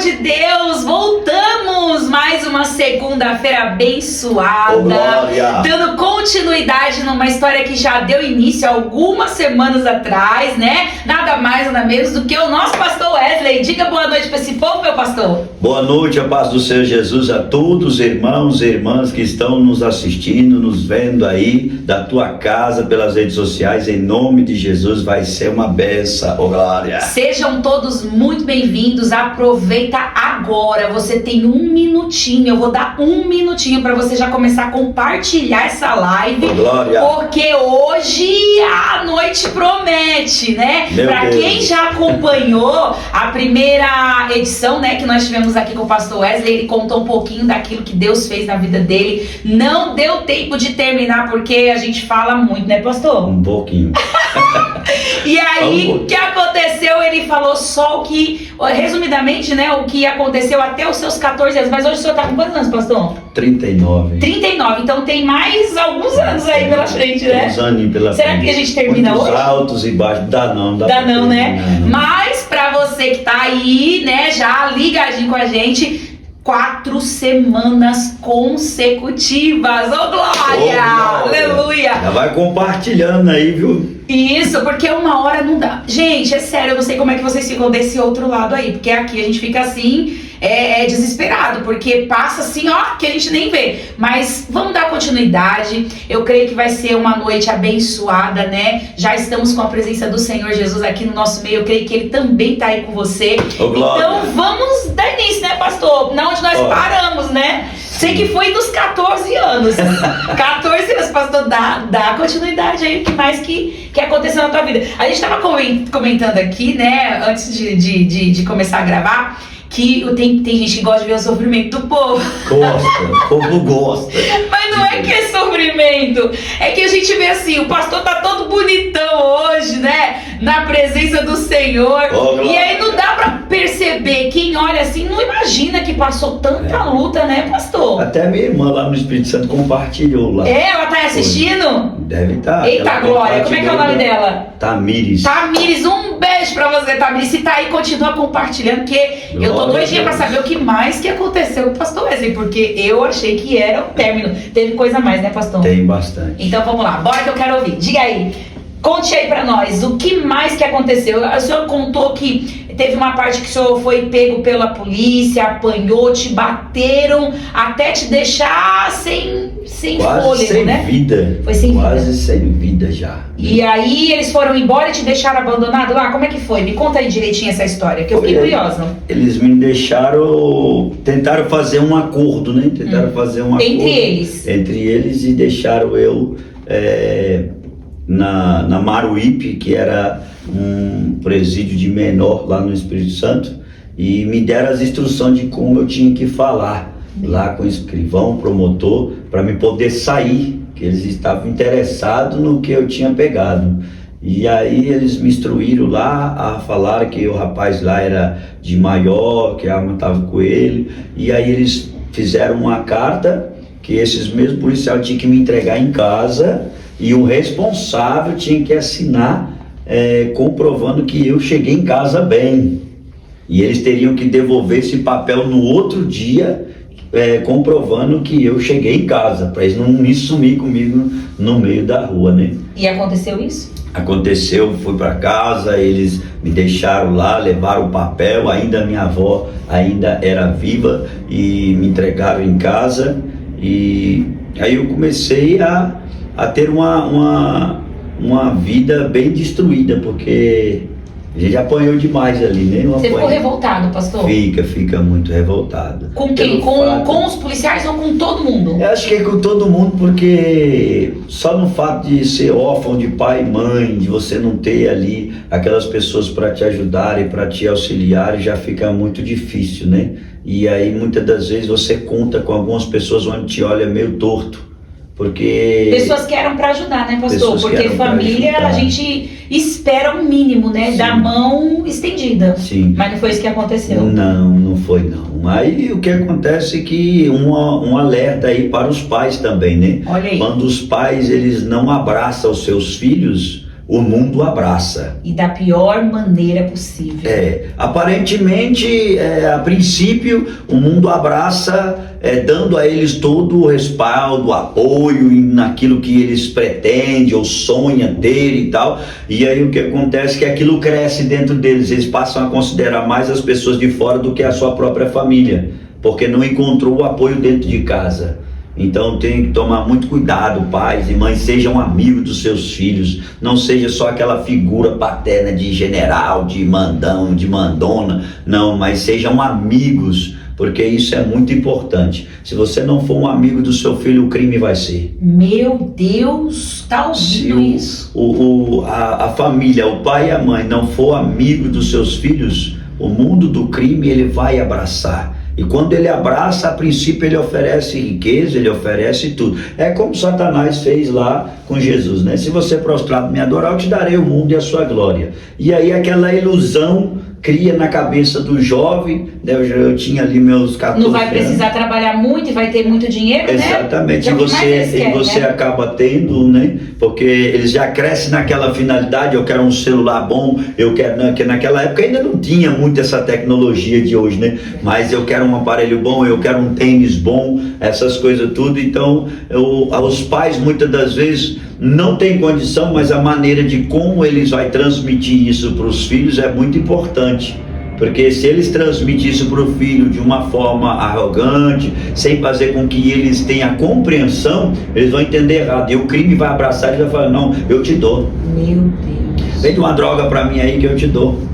de Deus, voltamos mais uma segunda-feira abençoada, dando continuidade numa história que já deu início algumas semanas atrás, né? Nada mais, nada menos do que o nosso pastor Wesley. Diga boa noite para esse povo, meu pastor. Boa noite, a paz do Senhor Jesus a todos, irmãos e irmãs que estão nos assistindo, nos vendo aí da tua casa, pelas redes sociais, em nome de Jesus, vai ser uma benção, oh glória. Sejam todos muito bem-vindos, aproveita agora, você tem um minutinho, eu vou dar um minutinho para você já começar a compartilhar essa live, oh glória, porque hoje a noite promete, né? Para quem já acompanhou a primeira edição, né, que nós tivemos aqui com o pastor Wesley, ele contou um pouquinho daquilo que Deus fez na vida dele. Não deu tempo de terminar porque a gente fala muito, né, pastor? Um pouquinho. E aí, o que aconteceu? Ele falou só o que, resumidamente, né, o que aconteceu até os seus 14 anos. Mas hoje o senhor tá com quantos anos, pastor? 39. 39, então tem mais alguns anos aí pela frente, né? Uns aninhos pela Será frente. que a gente termina muitos hoje? Altos e baixos, dá não, né? Não. Mas pra você que tá aí, né, já ligadinho com a gente, 4 semanas consecutivas, oh glória, aleluia. Já vai compartilhando aí, viu? Isso, porque uma hora não dá. Gente, é sério, eu não sei como é que vocês ficam desse outro lado aí, porque aqui a gente fica assim, desesperado, porque passa assim, ó, que a gente nem vê. Mas vamos dar continuidade, eu creio que vai ser uma noite abençoada, né? Já estamos com a presença do Senhor Jesus aqui no nosso meio, eu creio que Ele também tá aí com você. Então vamos dar início, né, pastor? Na onde nós paramos, né? Sei que foi dos 14 anos. 14 anos, pastor, dá continuidade aí, o que mais que aconteceu na tua vida. A gente tava comentando aqui, né, antes de começar a gravar, que tem gente que gosta de ver o sofrimento do povo. O povo gosta. Mas não é que é sofrimento, é que a gente vê assim, o pastor tá todo bonitão hoje, né? Na presença do Senhor. E aí não dá pra perceber, quem olha assim não imagina que passou tanta luta, né, pastor? Até minha irmã lá no Espírito Santo compartilhou lá. Ela tá assistindo? Deve estar. Eita glória, como é que é o nome dela? Tamires. Tamires, um beijo pra você, Tamires. Se tá aí, continua compartilhando, porque eu tô doidinha pra saber o que mais que aconteceu com o pastor Wesley, porque eu achei que era o término. Teve coisa a mais, né, pastor? Tem bastante. Então vamos lá, bora que eu quero ouvir. Diga aí, conte aí pra nós, o que mais que aconteceu? O senhor contou que teve uma parte que o senhor foi pego pela polícia, apanhou, te bateram, até te deixar sem quase fôlego, sem né? Vida. Foi sem quase vida. Sem vida já. E aí eles foram embora e te deixaram abandonado lá? Como é que foi? Me conta aí direitinho essa história, que eu fiquei curiosa. Eles me deixaram, tentaram fazer um acordo, né? Tentaram fazer um acordo entre eles e deixaram eu na Maruípe, que era um presídio de menor lá no Espírito Santo, e me deram as instruções de como eu tinha que falar lá com o escrivão, promotor, para me poder sair, que eles estavam interessados no que eu tinha pegado. E aí eles me instruíram lá a falar que o rapaz lá era de maior, que a arma estava com ele, e aí eles fizeram uma carta que esses mesmos policiais tinham que me entregar em casa, e o responsável tinha que assinar comprovando que eu cheguei em casa bem. E eles teriam que devolver esse papel no outro dia, comprovando que eu cheguei em casa, para eles não me sumir comigo no meio da rua, né? E aconteceu isso? Aconteceu, fui para casa, eles me deixaram lá, levaram o papel, ainda minha avó ainda era viva, e me entregaram em casa. E aí eu comecei a ter uma vida bem destruída, porque a gente apanhou demais ali, né? Você ficou revoltado, pastor? Fica muito revoltado. Com quem? Com os policiais ou com todo mundo? Eu acho que é com todo mundo, porque só no fato de ser órfão de pai e mãe, de você não ter ali aquelas pessoas para te ajudarem, para te auxiliarem, já fica muito difícil, né? E aí muitas das vezes você conta com algumas pessoas onde te olha meio torto. Porque pessoas que eram para ajudar, né, pastor? Porque família a gente espera um mínimo, né? Sim. Da mão estendida. Sim. Mas não foi isso que aconteceu. Não foi não. Aí o que acontece é que um alerta aí para os pais também, né? Olha aí. Quando os pais eles não abraçam os seus filhos, o mundo abraça. E da pior maneira possível. Aparentemente, a princípio, o mundo abraça, dando a eles todo o respaldo, apoio naquilo que eles pretendem ou sonham ter e tal. E aí o que acontece é que aquilo cresce dentro deles, eles passam a considerar mais as pessoas de fora do que a sua própria família, porque não encontrou o apoio dentro de casa. Então tem que tomar muito cuidado, pais e mães, sejam amigos dos seus filhos, não seja só aquela figura paterna de general, de mandão, de mandona, não, mas sejam amigos, porque isso é muito importante. Se você não for um amigo do seu filho, o crime vai ser. Meu Deus, tá ouvindo isso? A família, o pai e a mãe não for amigo dos seus filhos, o mundo do crime ele vai abraçar. E quando ele abraça, a princípio ele oferece riqueza, ele oferece tudo. É como Satanás fez lá com Jesus, né? Se você prostrado me adorar, eu te darei o mundo e a sua glória. E aí aquela ilusão cria na cabeça do jovem, né? Eu tinha ali meus 14 Não vai anos. precisar trabalhar muito e vai ter muito dinheiro, Exatamente, né? e você acaba tendo, né? Porque eles já crescem naquela finalidade, eu quero um celular bom, eu quero, que naquela época ainda não tinha muito essa tecnologia de hoje, né? Mas eu quero um aparelho bom, eu quero um tênis bom, essas coisas tudo. Então, os pais muitas das vezes não têm condição, mas a maneira de como eles vão transmitir isso para os filhos é muito importante. Porque se eles transmitirem isso para o filho de uma forma arrogante, sem fazer com que eles tenham compreensão, eles vão entender errado. E o crime vai abraçar e vai falar, não, eu te dou. Meu Deus. Vende uma droga para mim aí que eu te dou.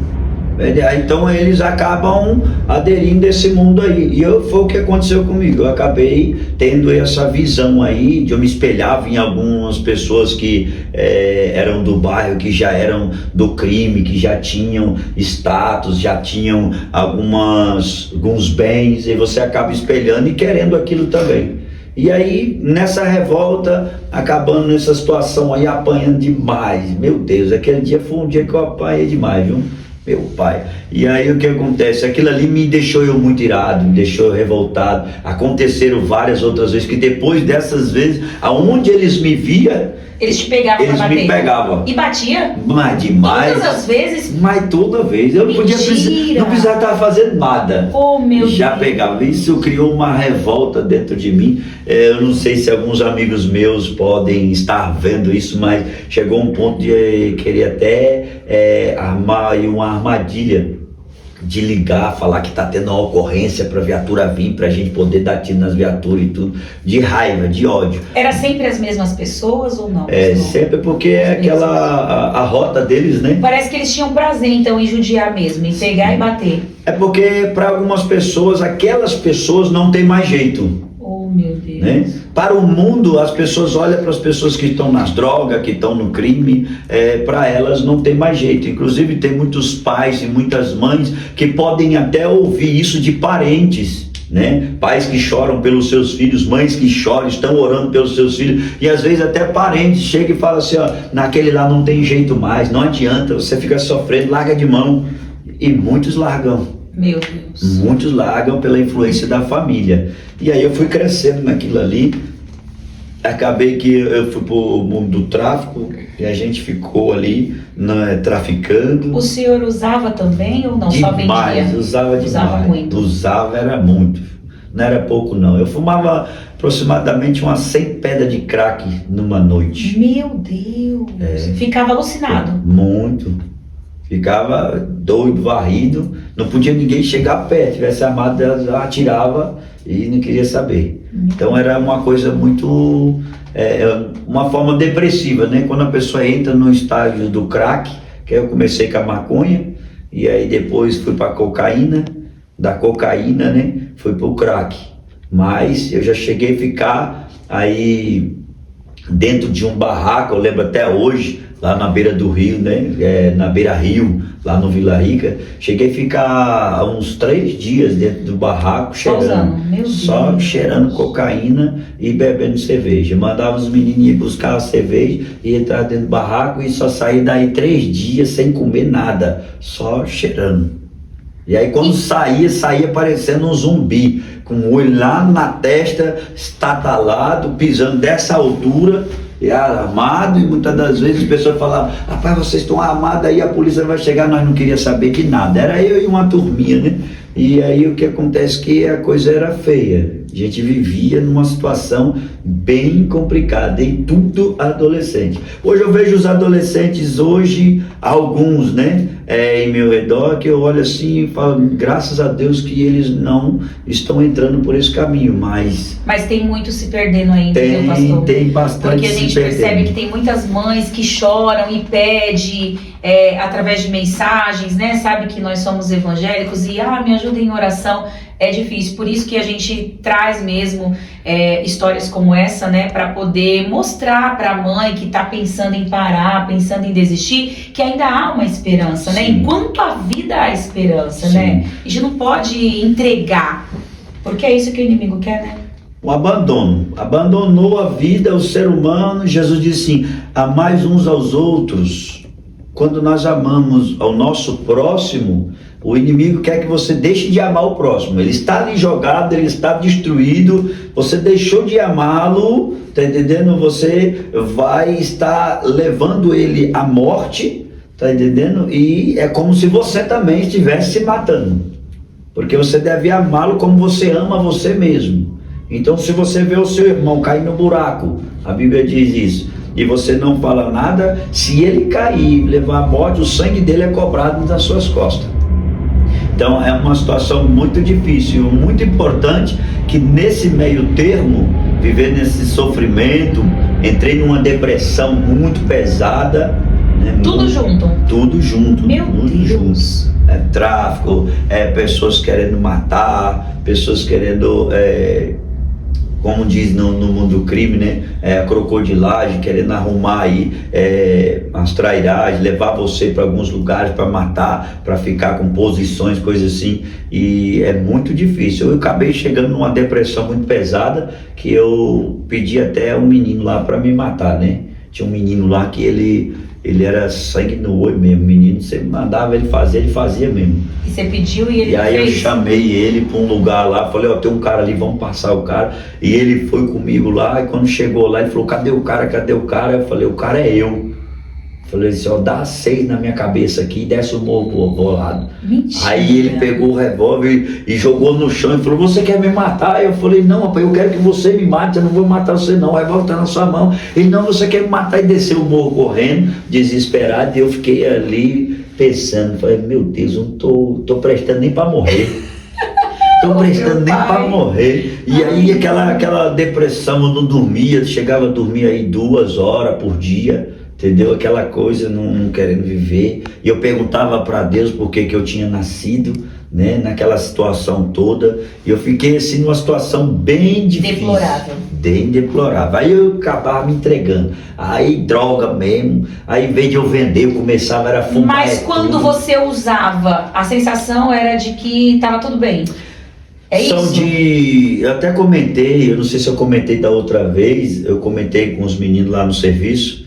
Então eles acabam aderindo a esse mundo aí. E foi o que aconteceu comigo. Eu acabei tendo essa visão aí, de eu me espelhava em algumas pessoas que eram do bairro, que já eram do crime, que já tinham status, já tinham alguns bens, e você acaba espelhando e querendo aquilo também. E aí, nessa revolta, acabando nessa situação aí, apanhando demais. Meu Deus, aquele dia foi um dia que eu apanhei demais, viu? Meu pai. E aí o que acontece? Aquilo ali me deixou eu muito irado, me deixou eu revoltado. Aconteceram várias outras vezes, que depois dessas vezes, aonde eles me via, eles te pegavam pra bater? Eles me pegavam. E batia? Mas demais. Todas as vezes? Mas toda vez. Eu não precisava estar fazendo nada. Oh, meu Já Deus. pegava. Isso criou uma revolta dentro de mim. Eu não sei se alguns amigos meus podem estar vendo isso, mas chegou um ponto de querer até armar aí uma armadilha, de ligar, falar que tá tendo uma ocorrência pra viatura vir, pra gente poder dar tiro nas viaturas e tudo, de raiva, de ódio. Era sempre as mesmas pessoas ou não? Sempre porque é aquela a rota deles, né? Parece que eles tinham prazer então em judiar mesmo, em pegar e bater. É porque para algumas pessoas, aquelas pessoas não tem mais jeito. Oh, meu Deus. Né? Para o mundo, as pessoas olham para as pessoas que estão nas drogas, que estão no crime, para elas não tem mais jeito. Inclusive tem muitos pais e muitas mães que podem até ouvir isso de parentes, né? Pais que choram pelos seus filhos, mães que choram, estão orando pelos seus filhos, e às vezes até parentes chegam e falam assim, ó, naquele lá não tem jeito mais, não adianta, você fica sofrendo, larga de mão. E muitos largam. Meu Deus. Muitos largam pela influência da família. E aí eu fui crescendo naquilo ali. Acabei que eu fui pro mundo do tráfico e a gente ficou ali traficando. O senhor usava também ou não? Demais, Só vendia? Usava demais. Usava muito? Usava, era muito. Não era pouco não. Eu fumava aproximadamente umas 100 pedras de crack numa noite. Meu Deus. Ficava alucinado. Muito. Ficava doido, varrido, não podia ninguém chegar perto, tivesse armado, ela atirava e não queria saber. Então era uma coisa muito, uma forma depressiva, né? Quando a pessoa entra no estágio do crack, que aí eu comecei com a maconha, e aí depois fui para a cocaína, da cocaína, né? Fui para o crack. Mas eu já cheguei a ficar aí dentro de um barraco, eu lembro até hoje, lá na beira do rio, né? Na beira rio, lá no Vila Rica. Cheguei a ficar uns 3 dias dentro do barraco, só cheirando cocaína e bebendo cerveja. Mandava os menininhos buscar a cerveja e entrar dentro do barraco e só sair daí 3 dias sem comer nada, só cheirando. E aí quando saía parecendo um zumbi, com o olho lá na testa, estatalado, pisando dessa altura, e armado, e muitas das vezes as pessoas falavam, rapaz, vocês estão armados aí, a polícia vai chegar, nós não queríamos saber de nada, era eu e uma turminha, né? E aí o que acontece é que a coisa era feia, a gente vivia numa situação bem complicada, e tudo adolescente. Hoje eu vejo os adolescentes hoje, alguns, né, em meu redor, que eu olho assim e falo, graças a Deus que eles não estão entrando por esse caminho, mas tem muito se perdendo ainda, viu, pastor? Tem bastante. Porque a gente percebe que tem muitas mães que choram e pedem através de mensagens, né? Sabe que nós somos evangélicos e me ajudem em oração. É difícil, por isso que a gente traz mesmo histórias como essa, né? Para poder mostrar para a mãe que está pensando em parar, pensando em desistir, que ainda há uma esperança, né? Enquanto a vida há esperança, né? A gente não pode entregar, porque é isso que o inimigo quer, né? O abandono, abandonou a vida, o ser humano. Jesus disse assim, amai uns aos outros. Quando nós amamos ao nosso próximo, o inimigo quer que você deixe de amar o próximo. Ele está ali jogado, ele está destruído, você deixou de amá-lo, tá entendendo? Você vai estar levando ele à morte, tá entendendo? E é como se você também estivesse se matando, porque você deve amá-lo como você ama você mesmo. Então, se você vê o seu irmão cair no buraco, a Bíblia diz isso, e você não fala nada, se ele cair e levar a morte, o sangue dele é cobrado nas suas costas. Então é uma situação muito difícil, muito importante que nesse meio termo, viver nesse sofrimento, entrei numa depressão muito pesada, né? Tudo junto. Tudo junto. Meu Deus. Junto. É tráfico, pessoas querendo matar, pessoas querendo... como diz no mundo do crime, né? A crocodilagem, querendo arrumar aí as trairagens, levar você para alguns lugares para matar, para ficar com posições, coisas assim. E é muito difícil. Eu acabei chegando numa depressão muito pesada, que eu pedi até um menino lá para me matar, né? Tinha um menino lá que ele era sangue no olho mesmo, menino, você mandava ele fazia mesmo. E você pediu e ele E aí fez? eu chamei ele para um lugar lá, falei, tem um cara ali, vamos passar o cara. E ele foi comigo lá, e quando chegou lá, ele falou, cadê o cara? Eu falei, o cara é eu. Falei assim, dá 6 na minha cabeça aqui e desce o morro pro lado. Mentira. Aí ele pegou o revólver e jogou no chão e falou, você quer me matar? Eu falei, não, rapaz, eu quero que você me mate, eu não vou matar você não, o revólver tá na sua mão. Ele, não, você quer me matar, e desceu o morro correndo, desesperado, e eu fiquei ali pensando, falei, meu Deus, eu não tô prestando nem para morrer. Tô prestando nem para morrer. E aí aquela depressão, eu não dormia, chegava a dormir aí 2 horas por dia. Entendeu? Aquela coisa, não querendo viver. E eu perguntava para Deus por que eu tinha nascido, né? Naquela situação toda. E eu fiquei assim numa situação bem difícil. Deplorável. Bem deplorável. Aí eu acabava me entregando. Aí droga mesmo. Aí em vez de eu vender, eu começava a fumar. Mas quando você usava, a sensação era de que estava tudo bem. É isso? Eu até comentei, eu não sei se eu comentei da outra vez, eu comentei com os meninos lá no serviço,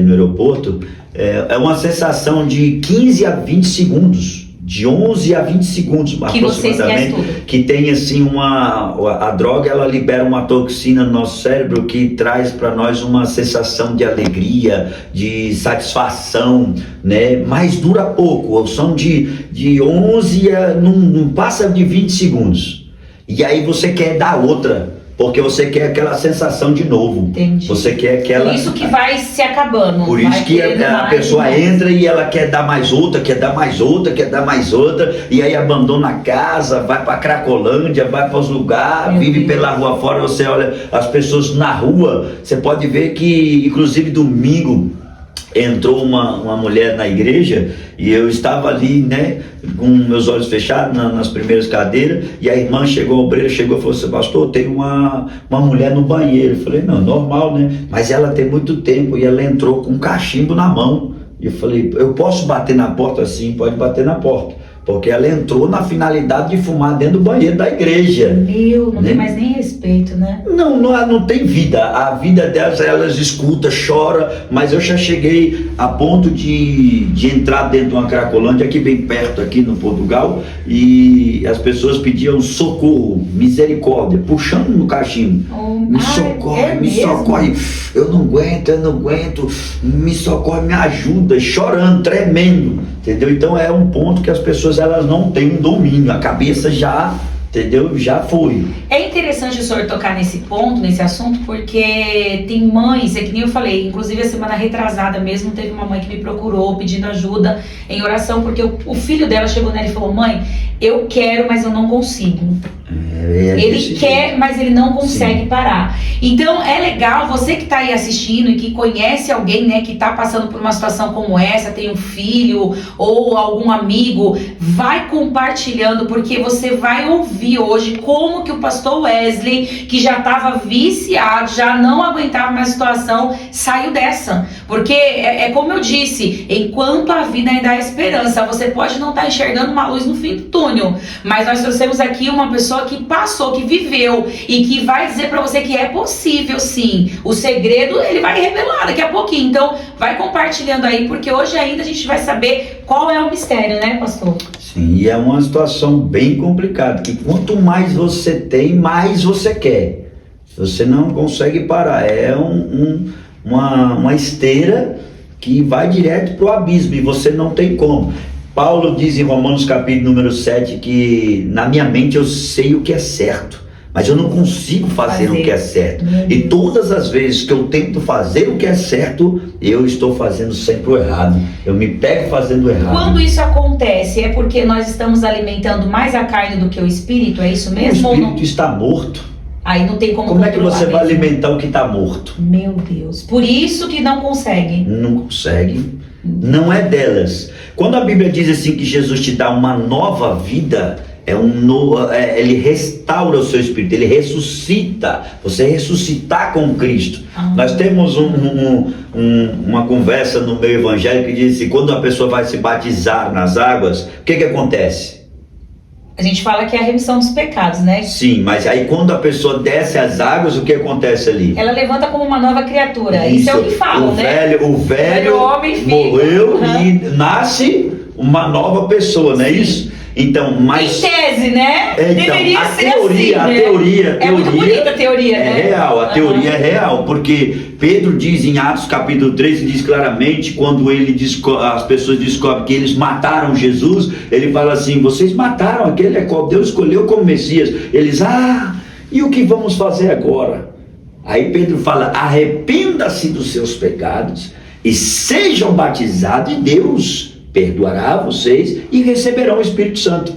no aeroporto, é uma sensação de 15 a 20 segundos, de 11 a 20 segundos que você esquece tudo. Que tem assim a droga, ela libera uma toxina no nosso cérebro que traz para nós uma sensação de alegria, de satisfação, né? Mas dura pouco, são de 11 a não passa de 20 segundos, e aí você quer dar outra, porque você quer aquela sensação de novo. Entendi. Você quer aquela... Por isso que vai se acabando. Por isso que a pessoa entra e ela quer dar mais outra, quer dar mais outra, quer dar mais outra, e aí abandona a casa, vai para Cracolândia, vai para os lugares, vive pela rua fora. Você olha as pessoas na rua, você pode ver que, inclusive domingo, entrou uma mulher na igreja e eu estava ali, né, com meus olhos fechados nas primeiras cadeiras, e a irmã chegou, a obreira chegou e falou assim, pastor, tem uma mulher no banheiro. Eu falei, não, normal, né, mas ela tem muito tempo, e ela entrou com um cachimbo na mão. E eu falei, eu posso bater na porta? Sim, pode bater na porta. porque ela entrou na finalidade de fumar dentro do banheiro da igreja. Não tem mais nem respeito, né? Não tem vida. A vida delas, elas escutam, choram, mas eu já cheguei a ponto de entrar dentro de uma Cracolândia, aqui bem perto, aqui no Portugal, e as pessoas pediam socorro, misericórdia, puxando no cachimbo. Me socorre, me socorre, eu não aguento, me socorre, me ajuda, chorando, tremendo, entendeu? Então é um ponto que as pessoas, elas não têm um domínio, a cabeça já, entendeu? Já foi. É interessante o senhor tocar nesse ponto, nesse assunto, porque tem mães, é que nem eu falei, inclusive a semana retrasada mesmo, teve uma mãe que me procurou pedindo ajuda em oração, porque o filho dela chegou nela e falou: mãe, eu quero, mas eu não consigo. Ele quer, mas ele não consegue parar. Então é legal, você que está aí assistindo e que conhece alguém, né, que está passando por uma situação como essa, tem um filho ou algum amigo, vai compartilhando, porque você vai ouvir hoje como que o pastor Wesley, que já estava viciado, já não aguentava mais a situação, saiu dessa. Porque é como eu disse, enquanto a vida ainda há esperança, você pode não estar enxergando uma luz no fim do túnel, mas nós trouxemos aqui uma pessoa que passou, que viveu e que vai dizer pra você que é possível sim. O segredo ele vai revelar daqui a pouquinho, então vai compartilhando aí, porque hoje ainda a gente vai saber qual é o mistério, né, pastor? Sim, e é uma situação bem complicada, que quanto mais você tem, mais você quer. Você não consegue parar, é uma esteira que vai direto pro abismo e você não tem como. Paulo diz em Romanos capítulo número 7 que na minha mente eu sei o que é certo, mas eu não consigo fazer o que é certo. E todas as vezes que eu tento fazer o que é certo, eu estou fazendo sempre o errado. Eu me pego fazendo o errado. Quando isso acontece, é porque nós estamos alimentando mais a carne do que o espírito? É isso mesmo? O espírito está morto. Aí não tem como. Como é que você vai alimentar o que está morto? Meu Deus. Por isso que não consegue. Não consegue. Não é delas. Quando a Bíblia diz assim que Jesus te dá uma nova vida, ele restaura o seu espírito, ele ressuscita. Você ressuscitar com Cristo. Nós temos uma conversa no meio evangélico que diz assim: quando a pessoa vai se batizar nas águas, o que acontece? A gente fala que é a remissão dos pecados, né? Sim, mas aí quando a pessoa desce as águas, o que acontece ali? Ela levanta como uma nova criatura. Isso é o que falam, né? O velho homem morreu e nasce uma nova pessoa, não é isso? Então, mas... Em tese, né? Então, deveria ser teoria, assim, a teoria... É muito bonita a teoria, né? É real, a teoria é real, porque Pedro diz em Atos capítulo 3, diz claramente, quando as pessoas descobrem que eles mataram Jesus, ele fala assim: vocês mataram aquele a qual Deus escolheu como Messias. Eles, e o que vamos fazer agora? Aí Pedro fala: arrependa-se dos seus pecados e sejam batizados, e Deus perdoará vocês e receberão o Espírito Santo.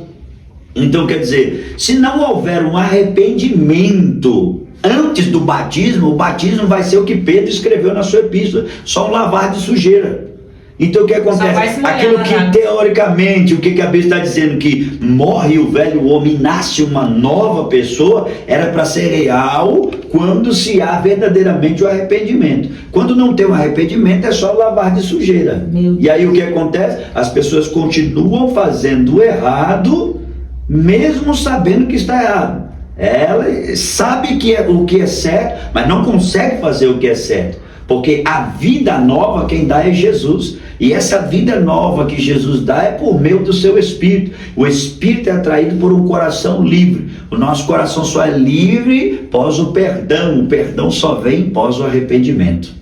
Então quer dizer, se não houver um arrependimento antes do batismo, o batismo vai ser o que Pedro escreveu na sua epístola, só um lavar de sujeira. Então o que acontece? Aquilo que teoricamente, o que a Bíblia está dizendo, que morre o velho homem, nasce uma nova pessoa, era para ser real quando se há verdadeiramente o arrependimento. Quando não tem o arrependimento, é só lavar de sujeira. E aí o que acontece? As pessoas continuam fazendo errado, mesmo sabendo que está errado. Ela sabe o que é certo, mas não consegue fazer o que é certo. Porque a vida nova quem dá é Jesus. E essa vida nova que Jesus dá é por meio do seu Espírito. O Espírito é atraído por um coração livre. O nosso coração só é livre pós o perdão. O perdão só vem pós o arrependimento.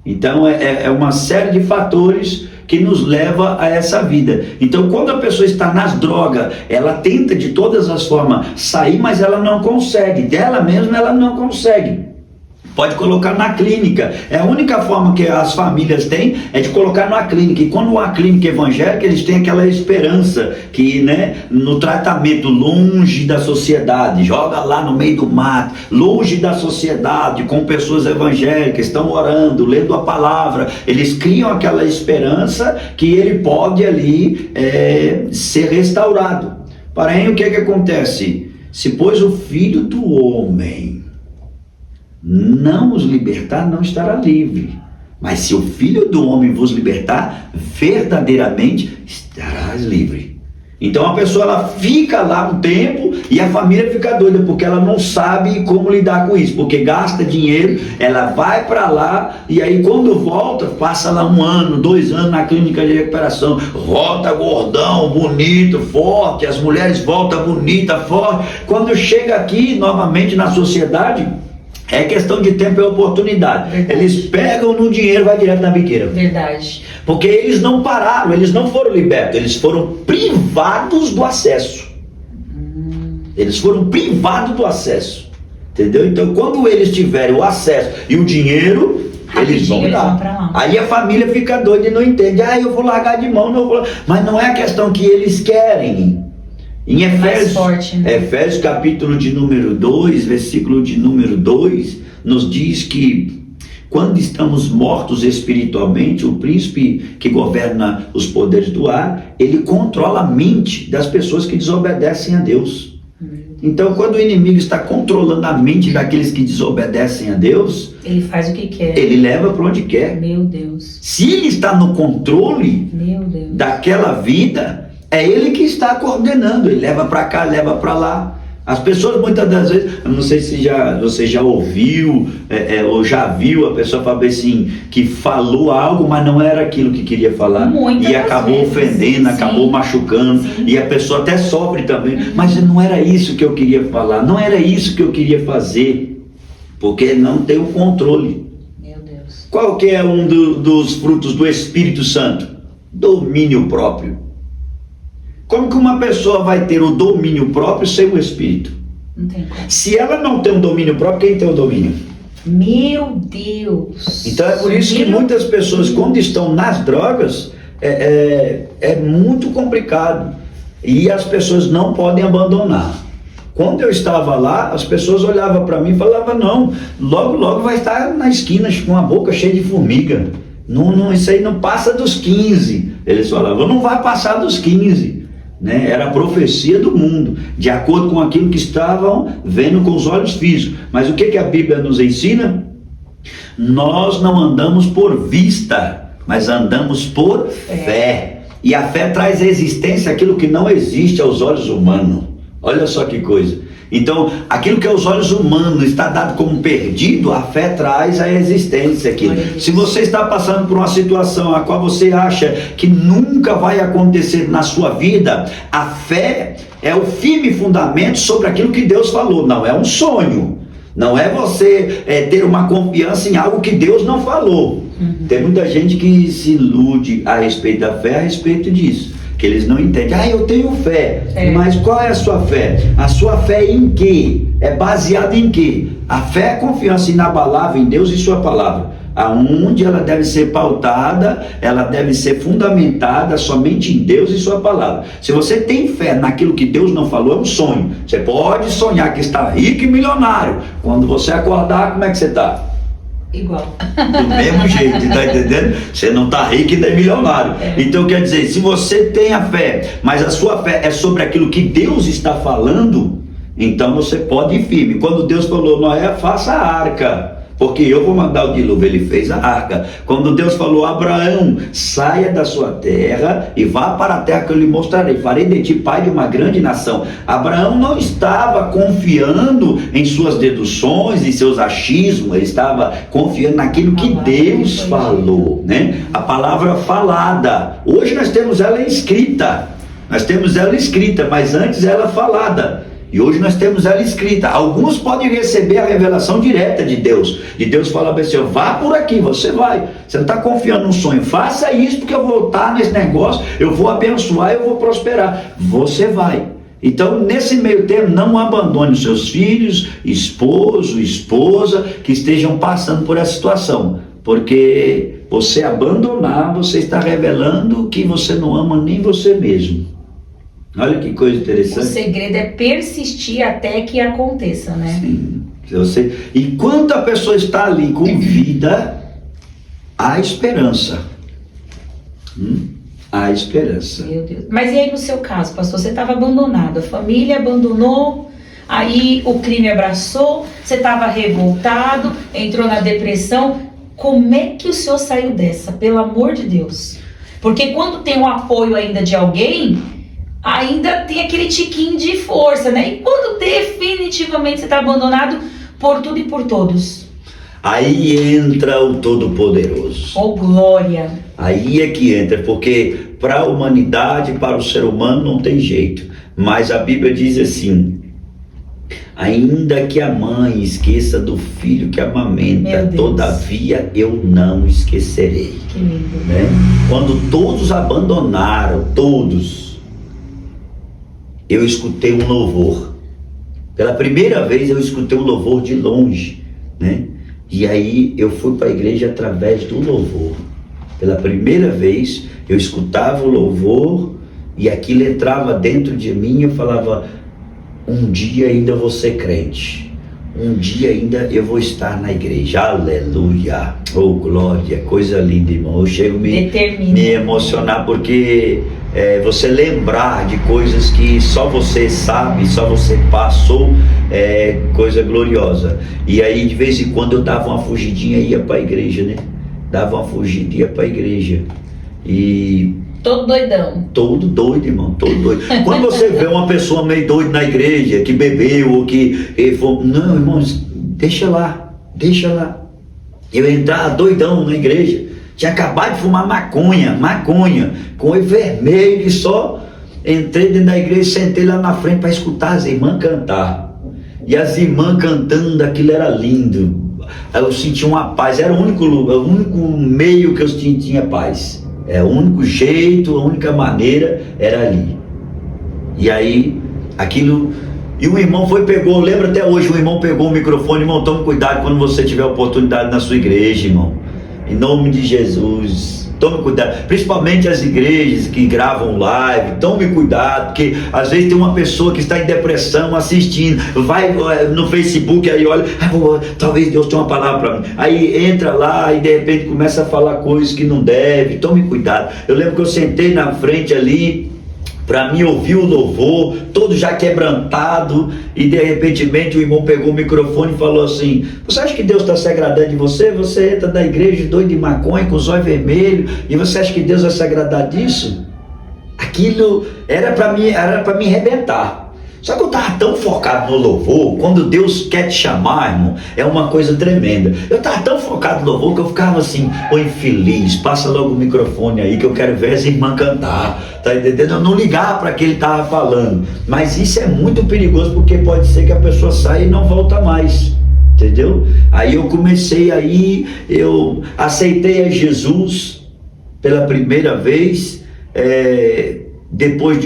Então é uma série de fatores que nos leva a essa vida. Então quando a pessoa está nas drogas, ela tenta de todas as formas sair, mas ela não consegue. Dela mesma ela não consegue. Pode colocar na clínica. É a única forma que as famílias têm é de colocar numa clínica. E quando uma clínica evangélica, eles têm aquela esperança que, né, no tratamento longe da sociedade, joga lá no meio do mato, longe da sociedade, com pessoas evangélicas, estão orando, lendo a palavra, eles criam aquela esperança que ele pode ali ser restaurado. Porém, o que acontece? Se pois o Filho do Homem não os libertar, não estará livre. Mas se o Filho do Homem vos libertar, verdadeiramente estarás livre. Então a pessoa ela fica lá um tempo e a família fica doida, porque ela não sabe como lidar com isso, porque gasta dinheiro, ela vai para lá e aí quando volta, passa lá 1 ano, 2 anos na clínica de recuperação, volta gordão, bonito, forte, as mulheres voltam bonita, forte. Quando chega aqui novamente na sociedade, é questão de tempo e oportunidade. Verdade. Eles pegam no dinheiro e vai direto na biqueira. Verdade. Porque eles não pararam, eles não foram libertos, eles foram privados do acesso. Eles foram privados do acesso. Entendeu? Então, quando eles tiverem o acesso e o dinheiro, eles vão lá. pra lá. Aí a família fica doida e não entende. Eu vou largar de mão, não vou. Mas não é a questão que eles querem. Em Efésios, forte, né? Efésios capítulo de número 2, versículo de número 2, nos diz que quando estamos mortos espiritualmente, o príncipe que governa os poderes do ar, ele controla a mente das pessoas que desobedecem a Deus. Então, quando o inimigo está controlando a mente daqueles que desobedecem a Deus, Ele faz o que quer. ele leva para onde quer. Meu Deus. Se ele está no controle Meu Deus. daquela vida, é ele que está coordenando, ele leva para cá, leva para lá. As pessoas muitas das vezes, eu não sei se você já ouviu ou já viu a pessoa falar assim, que falou algo, mas não era aquilo que queria falar. Muitas e acabou vezes. ofendendo, Sim. acabou machucando, Sim. e a pessoa até sofre também. Mas não era isso que eu queria falar, não era isso que eu queria fazer, porque não tem o controle. Meu Deus. Qual que é um dos frutos do Espírito Santo? Domínio próprio. Como que uma pessoa vai ter o domínio próprio sem o Espírito? Não tem como. Se ela não tem o domínio próprio, quem tem o domínio? Meu Deus. Então é por isso que Meu muitas pessoas, Deus. quando estão nas drogas, é muito complicado. E as pessoas não podem abandonar. Quando eu estava lá, as pessoas olhavam para mim e falavam, não, logo vai estar na esquina com a boca cheia de formiga. Não, isso aí não passa dos 15. Eles falavam, não vai passar dos 15. Né? Era a profecia do mundo, de acordo com aquilo que estavam vendo com os olhos físicos. Mas o que a Bíblia nos ensina? Nós não andamos por vista, mas andamos por fé. E a fé traz à existência aquilo que não existe aos olhos humanos. Olha só que coisa. Então, aquilo que aos olhos humanos está dado como perdido, a fé traz à existência aquilo. Se você está passando por uma situação a qual você acha que nunca vai acontecer na sua vida, a fé é o firme fundamento sobre aquilo que Deus falou. Não é um sonho. Não é você ter uma confiança em algo que Deus não falou. Tem muita gente que se ilude a respeito da fé, a respeito disso. Que eles não entendem. Eu tenho fé. Mas qual é a sua fé? A sua fé em quê? É baseada em quê? A fé é confiança inabalável em Deus e sua palavra. Aonde ela deve ser pautada, ela deve ser fundamentada somente em Deus e sua palavra. Se você tem fé naquilo que Deus não falou, é um sonho. Você pode sonhar que está rico e milionário. Quando você acordar, como é que você está? Igual. Do mesmo jeito, tá entendendo? Você não está rico e nem milionário. Então quer dizer, se você tem a fé, mas a sua fé é sobre aquilo que Deus está falando, então você pode ir firme. Quando Deus falou, Noé, faça a arca, porque eu vou mandar o dilúvio, ele fez a arca. Quando Deus falou, Abraão, saia da sua terra e vá para a terra que eu lhe mostrarei, farei de ti pai de uma grande nação. Abraão não estava confiando em suas deduções, em seus achismos, ele estava confiando naquilo que Deus falou, né? A palavra falada. Hoje nós temos ela escrita, mas antes ela falada. E hoje nós temos ela escrita. Alguns podem receber a revelação direta de Deus. E Deus fala para você, vá por aqui, você vai. Você não está confiando num sonho. Faça isso porque eu vou estar nesse negócio, eu vou abençoar, eu vou prosperar. Você vai. Então, nesse meio tempo, não abandone os seus filhos, esposo, esposa, que estejam passando por essa situação. Porque você abandonar, você está revelando que você não ama nem você mesmo. Olha que coisa interessante. O segredo é persistir até que aconteça, né? Sim. Enquanto a pessoa está ali com vida, há esperança. Há esperança. Meu Deus. Mas e aí no seu caso, pastor, você estava abandonado, a família abandonou, aí o crime abraçou, você estava revoltado, entrou na depressão. Como é que o senhor saiu dessa? Pelo amor de Deus. Porque quando tem o apoio ainda de alguém, ainda tem aquele tiquinho de força, né? E quando definitivamente você está abandonado por tudo e por todos? Aí entra o Todo-Poderoso. Oh, glória! Aí é que entra, porque para a humanidade, para o ser humano não tem jeito. Mas a Bíblia diz assim: ainda que a mãe esqueça do filho que amamenta, todavia eu não esquecerei. Que lindo. Né? Quando todos abandonaram, todos, eu escutei um louvor. Pela primeira vez eu escutei um louvor de longe, né? E aí eu fui para a igreja através do louvor. Pela primeira vez eu escutava o louvor e aquilo entrava dentro de mim e eu falava: um dia ainda eu vou ser crente, um dia ainda eu vou estar na igreja. Aleluia, oh glória, coisa linda, irmão. Eu chego a me emocionar porque você lembrar de coisas que só você sabe, só você passou, é coisa gloriosa. E aí de vez em quando eu dava uma fugidinha e ia para a igreja, né? Dava uma fugida e ia para a igreja. E todo doidão. Todo doido, irmão, todo doido. Quando você vê uma pessoa meio doida na igreja, que bebeu ou que... Não, irmãos, deixa lá. Eu entrava doidão na igreja. Tinha acabado de fumar maconha, com olho vermelho, e só entrei dentro da igreja e sentei lá na frente para escutar as irmãs cantar. E as irmãs cantando, aquilo era lindo. Eu senti uma paz, era o único meio que eu tinha paz. O único jeito, a única maneira era ali. E aí, aquilo... E o irmão pegou, lembra até hoje, o irmão pegou o microfone: irmão, tome cuidado quando você tiver oportunidade na sua igreja, irmão. Em nome de Jesus, tome cuidado. Principalmente as igrejas que gravam live, tome cuidado, porque às vezes tem uma pessoa que está em depressão assistindo, vai no Facebook, aí olha, talvez Deus tenha uma palavra para mim. Aí entra lá e de repente começa a falar coisas que não deve. Tome cuidado. Eu lembro que eu sentei na frente ali para mim ouvir o louvor, todo já quebrantado, e de repente o irmão pegou o microfone e falou assim: você acha que Deus está se agradando de você? Você entra da igreja doido de maconha, com os olhos vermelhos, e você acha que Deus vai se agradar disso? Aquilo era para mim arrebentar. Só que eu estava tão focado no louvor. Quando Deus quer te chamar, irmão, é uma coisa tremenda. Eu estava tão focado no louvor que eu ficava assim: ô infeliz, passa logo o microfone aí que eu quero ver as irmãs cantar, tá entendendo? Eu não ligava para que ele estava falando. Mas isso é muito perigoso, porque pode ser que a pessoa saia e não volta mais, entendeu? Aí eu comecei, eu aceitei a Jesus pela primeira vez. Depois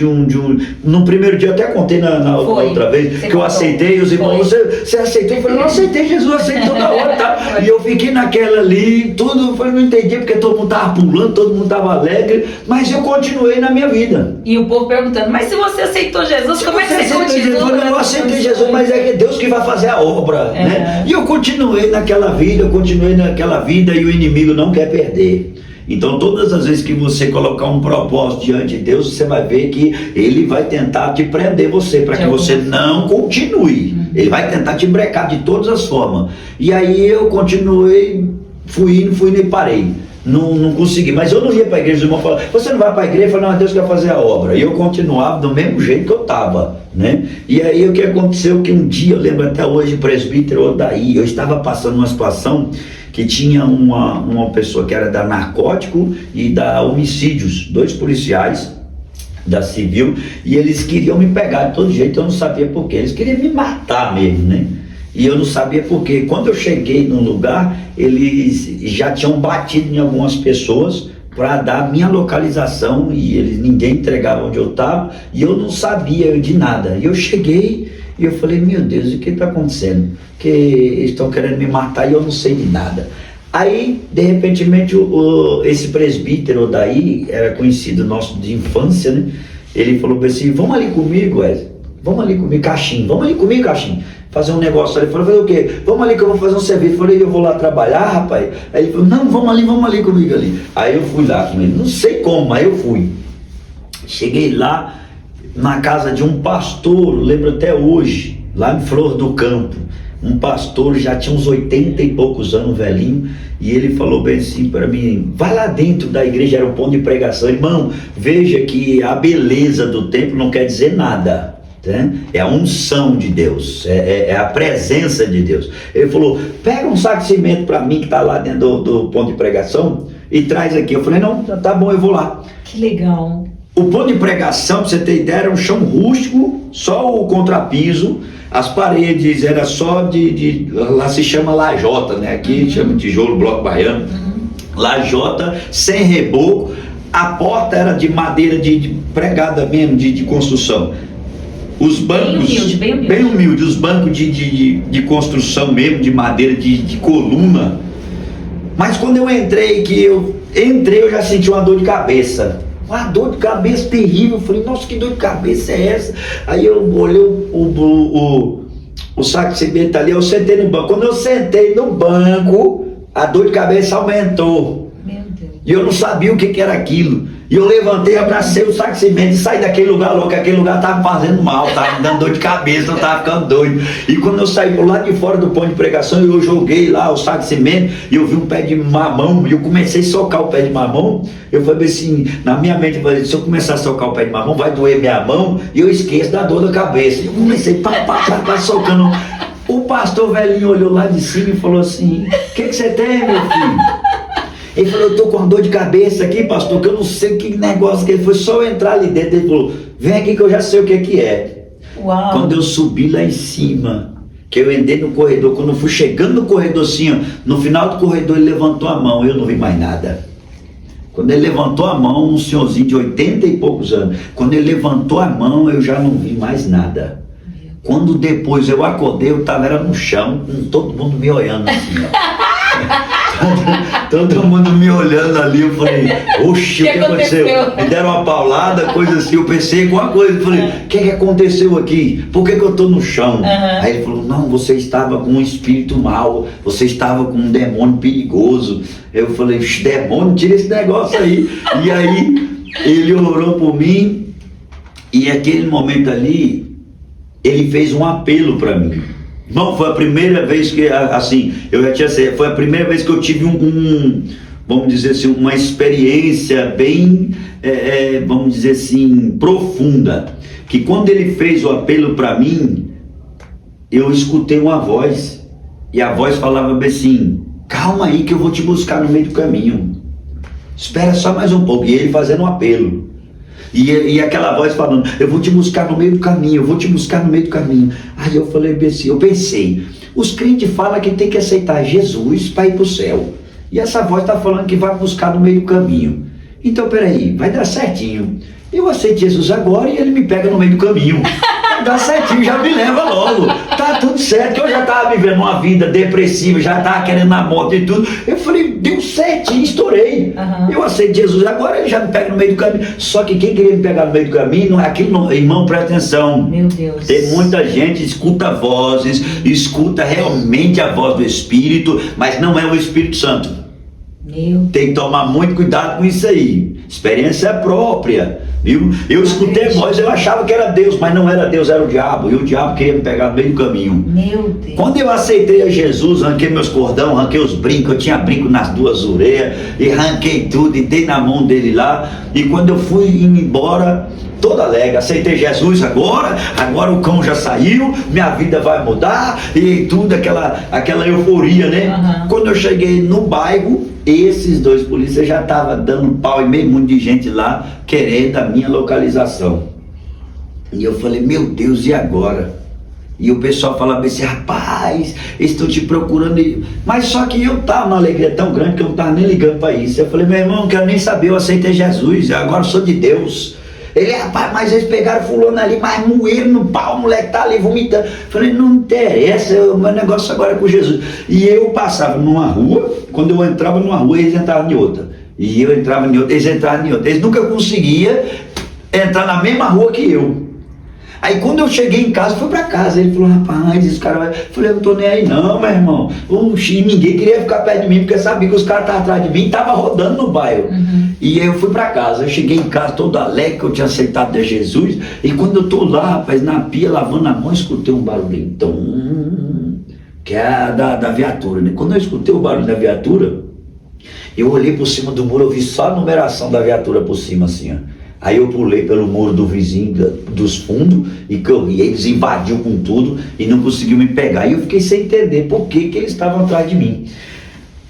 no primeiro dia, eu até contei na outra vez, que eu aceitei, os irmãos, você aceitou? Eu falei: não aceitei, Jesus aceitou na hora, tá? E eu fiquei naquela ali, tudo, eu não entendi, porque todo mundo tava pulando, todo mundo tava alegre, mas eu continuei na minha vida. E o povo perguntando: mas se você aceitou Jesus, como é que você continua? Eu falei: eu aceitei Jesus, mas é que Deus que vai fazer a obra, né? E eu continuei naquela vida, e o inimigo não quer perder. Então todas as vezes que você colocar um propósito diante de Deus, você vai ver que ele vai tentar te prender você, para que você não continue. Ele vai tentar te brecar de todas as formas. E aí eu continuei, fui indo e parei. Não consegui, mas eu não ia para a igreja. O irmão falou: você não vai para a igreja? Eu falei: não, Deus quer fazer a obra. E eu continuava do mesmo jeito que eu estava, né? E aí o que aconteceu, que um dia, eu lembro até hoje, o presbítero Odaí, eu estava passando uma situação que tinha uma pessoa que era da narcótico e da homicídios, 2 policiais da civil, e eles queriam me pegar de todo jeito. Eu não sabia por quê, eles queriam me matar mesmo, né? E eu não sabia por quê. Quando eu cheguei no lugar, eles já tinham batido em algumas pessoas para dar a minha localização, e ninguém entregava onde eu estava, e eu não sabia de nada. E eu cheguei e eu falei: meu Deus, o que está acontecendo? Que eles estão querendo me matar e eu não sei de nada. Aí, de repente, esse presbítero daí, era conhecido nosso de infância, né? Ele falou assim: vamos ali comigo, Wesley. Vamos ali comigo, Caixinho. Vamos ali comigo, Caixinho. Fazer um negócio. Ele falou: fazer o quê? Vamos ali que eu vou fazer um serviço. Eu falei: eu vou lá trabalhar, rapaz. Aí ele falou: não, vamos ali comigo ali. Aí eu fui lá com ele. Não sei como, mas eu fui. Cheguei lá na casa de um pastor, lembro até hoje, lá em Flor do Campo. um pastor, já tinha uns 80 e poucos anos, velhinho, e ele falou bem assim para mim: vai lá dentro da igreja, era um ponto de pregação, irmão, veja que a beleza do templo não quer dizer nada. É a unção de Deus, é a presença de Deus. Ele falou: pega um saco de cimento para mim que está lá dentro do ponto de pregação e traz aqui. Eu falei: não, tá bom, eu vou lá. Que legal. O ponto de pregação, pra você ter ideia, era um chão rústico, só o contrapiso, as paredes era só lá se chama lajota, né? Aqui chama tijolo, bloco baiano, lajota, sem reboco. A porta era de madeira de pregada mesmo, de construção. Os bancos, bem humilde, os bancos de construção mesmo, de madeira, de coluna. Mas quando eu entrei, eu já senti uma dor de cabeça. Uma dor de cabeça terrível. Eu falei: nossa, que dor de cabeça é essa? Aí eu olhei o saco de cimento ali, eu sentei no banco. Quando eu sentei no banco, a dor de cabeça aumentou. Meu Deus. E eu não sabia o que era aquilo. E eu levantei, abracei o saco de cimento e saí daquele lugar louco. Aquele lugar estava fazendo mal, estava me dando dor de cabeça, eu estava ficando doido. E quando eu saí por lá de fora do ponto de pregação, eu joguei lá o saco de cimento e eu vi um pé de mamão. E eu comecei a socar o pé de mamão. Eu falei assim, na minha mente, eu falei: se eu começar a socar o pé de mamão, vai doer minha mão e eu esqueço da dor da cabeça. E eu comecei pá, socando. O pastor velhinho olhou lá de cima e falou assim: o que você tem, meu filho? Ele falou: eu tô com uma dor de cabeça aqui, pastor, que eu não sei que negócio que ele foi. Só eu entrar ali dentro. Ele falou: vem aqui que eu já sei o que é. Uau. Quando eu subi lá em cima, que eu entrei no corredor, quando eu fui chegando no corredor assim, ó, no final do corredor ele levantou a mão, eu não vi mais nada. Quando ele levantou a mão, um senhorzinho de 80 e poucos anos, quando ele levantou a mão, eu já não vi mais nada. Quando depois eu acordei, eu estava no chão, com todo mundo me olhando assim, ó. Todo mundo me olhando ali. Eu falei: oxe, o que aconteceu? Me deram uma paulada, coisa assim. Eu pensei alguma coisa. Eu falei: o que aconteceu aqui? Por que eu estou no chão? Aí ele falou: não, você estava com um espírito mau, você estava com um demônio perigoso. Eu falei: demônio, tira esse negócio aí. E aí ele orou por mim, e aquele momento ali ele fez um apelo para mim. Irmão, foi a primeira vez que, assim, foi a primeira vez que eu tive vamos dizer assim, uma experiência bem, vamos dizer assim, profunda. Que quando ele fez o apelo para mim, eu escutei uma voz, e a voz falava bem assim: calma aí que eu vou te buscar no meio do caminho. Espera só mais um pouco. E ele fazendo um apelo. E aquela voz falando: eu vou te buscar no meio do caminho, eu vou te buscar no meio do caminho. Aí eu falei assim, eu pensei: os crentes falam que tem que aceitar Jesus para ir para o céu. E essa voz está falando que vai buscar no meio do caminho. Então peraí, vai dar certinho. Eu aceito Jesus agora e ele me pega no meio do caminho. Vai dar certinho, já me leva logo. Tá tudo certo, que eu já estava vivendo uma vida depressiva, já estava querendo a morte e tudo. Eu falei: deu certinho, estourei. Eu aceito Jesus agora, ele já me pega no meio do caminho. Só que quem queria me pegar no meio do caminho não é aquilo, irmão, presta atenção. Meu Deus. Tem muita gente escuta vozes, escuta realmente a voz do Espírito, mas não é o Espírito Santo. Tem que tomar muito cuidado com isso aí. Experiência própria, viu? Eu escutei voz, eu achava que era Deus, mas não era Deus, era o diabo. E o diabo queria me pegar no meio do caminho. Meu Deus. Quando eu aceitei a Jesus, ranquei meus cordão, ranquei os brincos. Eu tinha brinco nas duas orelhas, e ranquei tudo, e dei na mão dele lá. E quando eu fui indo embora, todo alegre, aceitei Jesus agora o cão já saiu, minha vida vai mudar, e tudo, aquela euforia, né? Quando eu cheguei no bairro, esses dois polícias já estavam dando pau e meio mundo de gente lá, querendo a minha localização. E eu falei: meu Deus, e agora? E o pessoal falava assim: rapaz, estou te procurando. Mas só que eu estava numa alegria tão grande que eu não estava nem ligando para isso. Eu falei: meu irmão, não quero nem saber, eu aceitei Jesus, agora sou de Deus. Ele: rapaz, mas eles pegaram fulano ali, mas moeram no pau, o moleque tá ali vomitando. Falei: não interessa, o meu negócio agora é com Jesus. E eu passava numa rua, quando eu entrava numa rua, eles entravam em outra. E eu entrava em outra, eles entravam em outra. Eles nunca conseguiam entrar na mesma rua que eu. Aí quando eu cheguei em casa, fui pra casa. Ele falou: rapaz, esse cara vai... Eu falei: eu não tô nem aí não, meu irmão. Oxi, ninguém queria ficar perto de mim, porque sabia que os caras estavam atrás de mim e estavam rodando no bairro. E aí eu fui pra casa. Eu cheguei em casa todo alegre, que eu tinha aceitado de Jesus. E quando eu tô lá, rapaz, na pia, lavando a mão, escutei um barulho. Então, que é a da viatura, né? Quando eu escutei o barulho da viatura, eu olhei por cima do muro, eu vi só a numeração da viatura por cima, assim, ó. Aí eu pulei pelo muro do vizinho dos fundos e corri. Eles invadiu com tudo e não conseguiu me pegar. E eu fiquei sem entender por que eles estavam atrás de mim.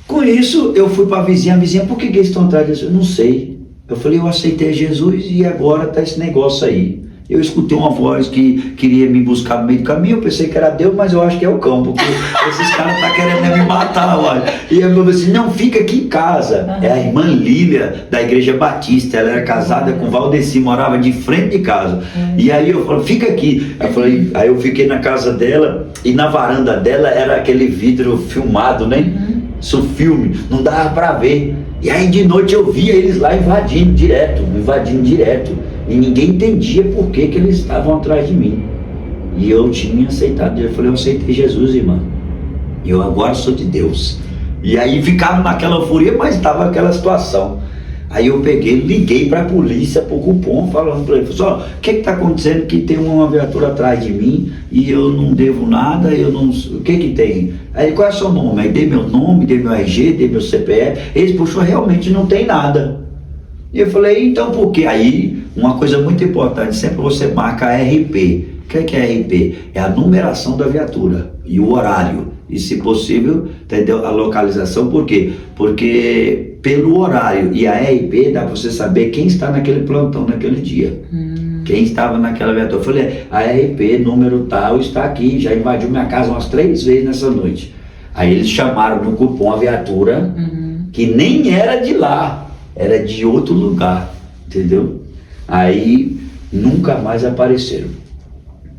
Com isso, eu fui para a vizinha, por que eles estão atrás de você? Eu não sei. Eu falei, eu aceitei Jesus e agora tá esse negócio aí. Eu escutei uma voz que queria me buscar no meio do caminho, eu pensei que era Deus, mas eu acho que é o cão, porque esses caras estão querendo me matar, olha. E eu falei assim, não, fica aqui em casa. É a irmã Lília, da Igreja Batista, ela era casada com Valdeci, morava de frente de casa. E aí eu falei, fica aqui. Eu falei, aí eu fiquei na casa dela, e na varanda dela era aquele vidro filmado, né? Isso filme, não dava pra ver. E aí de noite eu via eles lá invadindo direto. E ninguém entendia por que eles estavam atrás de mim. E eu tinha aceitado. Eu falei, eu aceitei Jesus, irmã. E eu agora sou de Deus. E aí ficava naquela euforia, mas estava aquela situação. Aí eu peguei, liguei para a polícia, para o cupom, falando para ele, o que está acontecendo que tem uma viatura atrás de mim e eu não devo nada, eu não, o que tem? Aí, qual é o seu nome? Aí dei meu nome, dei meu RG, dei meu CPF, eles, puxou, realmente não tem nada. E eu falei, então por quê? Aí, uma coisa muito importante, sempre você marca RP. O que é RP? É a numeração da viatura e o horário. E, se possível, entendeu? A localização, por quê? Porque pelo horário e a RP dá para você saber quem está naquele plantão naquele dia. Quem estava naquela viatura. Eu falei, a RP, número tal, está aqui, já invadiu minha casa umas 3 vezes nessa noite. Aí eles chamaram no cupom a viatura, que nem era de lá, era de outro lugar, entendeu? Aí nunca mais apareceram.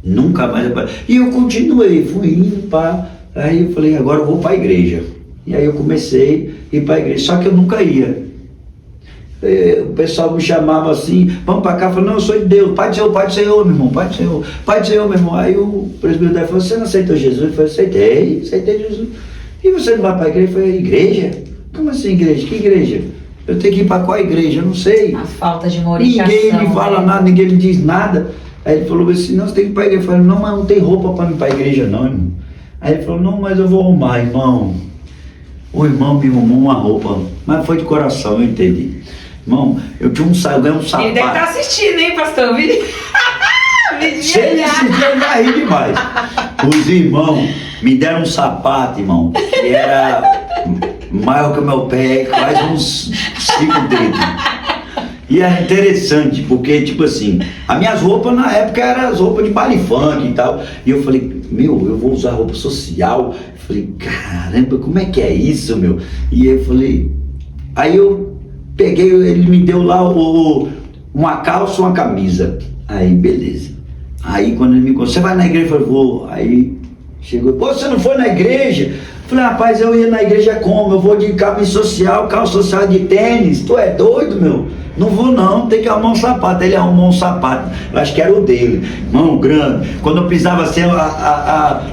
Nunca mais apareceram. E eu continuei, fui indo para... Aí eu falei, agora eu vou para a igreja. E aí eu comecei a ir para a igreja, só que eu nunca ia. O pessoal me chamava assim, vamos para cá, eu falei, não, eu sou de Deus, Pai do Senhor, meu irmão, Pai do Senhor, meu irmão. Aí o presbítero falou, você não aceitou Jesus? Eu falei, aceitei Jesus. E você não vai para a igreja? Eu falei, igreja? Como assim igreja? Que igreja? Eu tenho que ir para qual igreja? Eu não sei. A falta de uma orientação. Ninguém me fala nada, ninguém me diz nada. Aí ele falou assim, não, você tem que ir para a igreja. Eu falei, não, mas não tem roupa para ir para a igreja não, irmão. Aí ele falou, não, mas eu vou arrumar, irmão. O irmão me arrumou uma roupa, mas foi de coração, eu entendi. Irmão, eu tinha um sapato. Ele deve estar assistindo, hein, pastor? Se ele assistir, ele vai rir demais. Os irmãos me deram um sapato, irmão, que era maior que o meu pé, quase uns 5 dedos. E era interessante, porque, tipo assim, as minhas roupas na época eram as roupas de baile funk e tal. E eu falei, meu, eu vou usar roupa social. Eu falei, caramba, como é que é isso, meu? E eu falei, aí eu peguei, ele me deu lá uma calça, uma camisa. Aí, beleza. Aí, quando ele me contou, você vai na igreja? Eu falei, vou. Aí, chegou, pô, você não foi na igreja? Eu falei, rapaz, eu ia na igreja como? Eu vou de camisa social, calça social de tênis. Tu é doido, meu? Não vou não, tem que arrumar um sapato. Ele arrumou um sapato, eu acho que era o dele, mão grande. Quando eu pisava assim,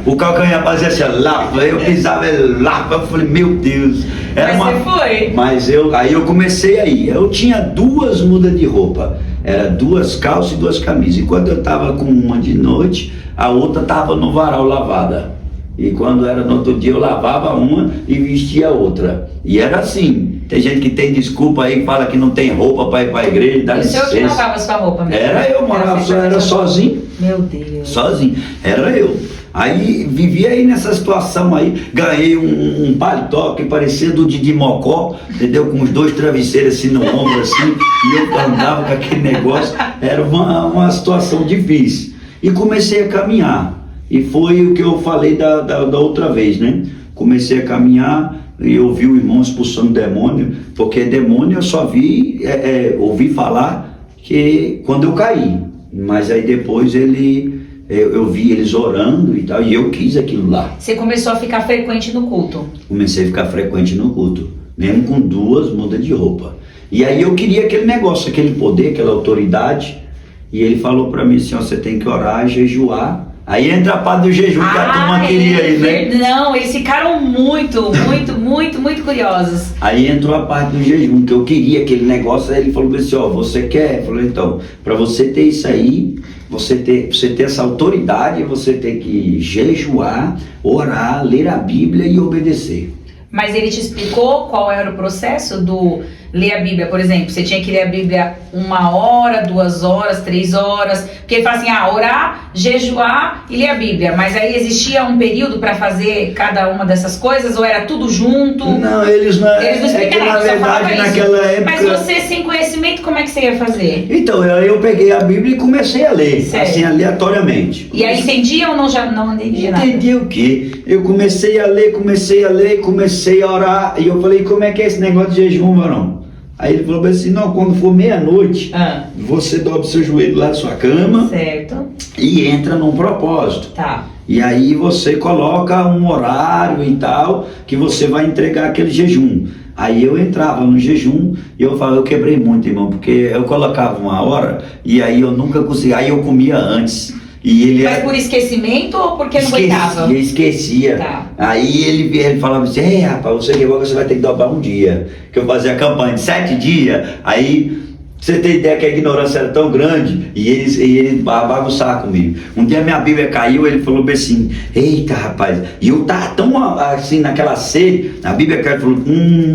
o calcanhar fazia assim, lá, eu pisava lá, eu falei, meu Deus. Mas você foi? Mas aí eu comecei aí, eu tinha 2 mudas de roupa, era 2 calças e 2 camisas. E quando eu tava com uma de noite, a outra tava no varal lavada. E quando era no outro dia eu lavava uma e vestia a outra. E era assim. Tem gente que tem desculpa aí, fala que não tem roupa para ir para a igreja, dá licença. E o senhor que lavava sua roupa mesmo? Era eu, era sozinho. Meu Deus. Sozinho, era eu. Aí vivia aí nessa situação aí, ganhei um paletó que parecia do Didi Mocó, entendeu? Com os 2 travesseiros assim no ombro assim, e eu andava com aquele negócio, era uma situação difícil. E comecei a caminhar. E foi o que eu falei da outra vez, né? Comecei a caminhar e eu vi o irmão expulsando demônio, porque demônio eu só ouvi falar que quando eu caí. Mas aí depois eu vi eles orando e tal, e eu quis aquilo lá. Você começou a ficar frequente no culto? Comecei a ficar frequente no culto, mesmo com 2 mudas de roupa. E aí eu queria aquele negócio, aquele poder, aquela autoridade. E ele falou pra mim assim, ó, você tem que orar, jejuar. Aí entra a parte do jejum que a turma queria aí, né? Não, eles ficaram muito curiosos. Aí entrou a parte do jejum, que eu queria aquele negócio. Aí ele falou assim, ó, você quer? Eu falei, então, pra você ter isso aí, você ter essa autoridade, você tem que jejuar, orar, ler a Bíblia e obedecer. Mas ele te explicou qual era o processo do ler a Bíblia, por exemplo? Você tinha que ler a Bíblia 1 hora, 2 horas, 3 horas? Porque ele fala assim, orar, jejuar e ler a Bíblia. Mas aí existia um período para fazer cada uma dessas coisas? Ou era tudo junto? Não, eles não explicaram na nada, só falavam verdade, isso. naquela época... Mas você, sem conhecimento, como é que você ia fazer? Então, eu peguei a Bíblia e comecei a ler, Certo. assim, aleatoriamente. E aí entendia ou não entendia nada? Entendi o quê? Eu comecei a ler, comecei a orar, e eu falei, como é que é esse negócio de jejum, varão? Aí ele falou assim, não, quando for meia-noite, você dobra o seu joelho lá da sua cama Certo. e entra num propósito. Tá. E aí você coloca um horário e tal, que você vai entregar aquele jejum. Aí eu entrava no jejum e eu falava, eu quebrei muito, irmão, porque eu colocava 1 hora e aí eu nunca conseguia, aí eu comia antes. E ele Mas por esquecimento ou porque não aguentava? Esquecia. Tá. Aí ele falava assim, rapaz, você vai ter que dobrar um dia. Que eu fazia a campanha de 7 dias, aí você tem ideia que a ignorância era tão grande e ele bagunçava comigo. Um dia minha Bíblia caiu, ele falou bem assim, eita rapaz, e eu tava tão assim naquela sede, a Bíblia caiu e falou,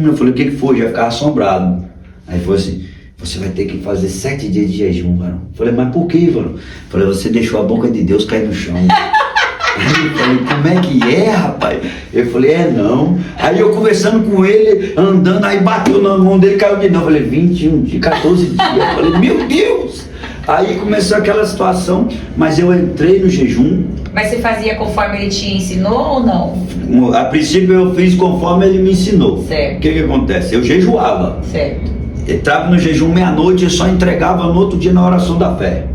eu falei, o que foi? Já ficava assombrado. Aí ele falou assim, você vai ter que fazer 7 dias de jejum, varão. Falei, mas por que, varão? Falei, você deixou a boca de Deus cair no chão. Aí eu falei, como é que é, rapaz? Eu falei, não. Aí eu conversando com ele, andando, aí bateu na mão dele, caiu de novo. Eu falei, 21 dias, 14 dias. Eu falei, meu Deus! Aí começou aquela situação, mas eu entrei no jejum. Mas você fazia conforme ele te ensinou ou não? A princípio eu fiz conforme ele me ensinou. Certo. O que acontece? Eu jejuava. Certo. Entrava no jejum meia-noite e só entregava no outro dia na oração da fé.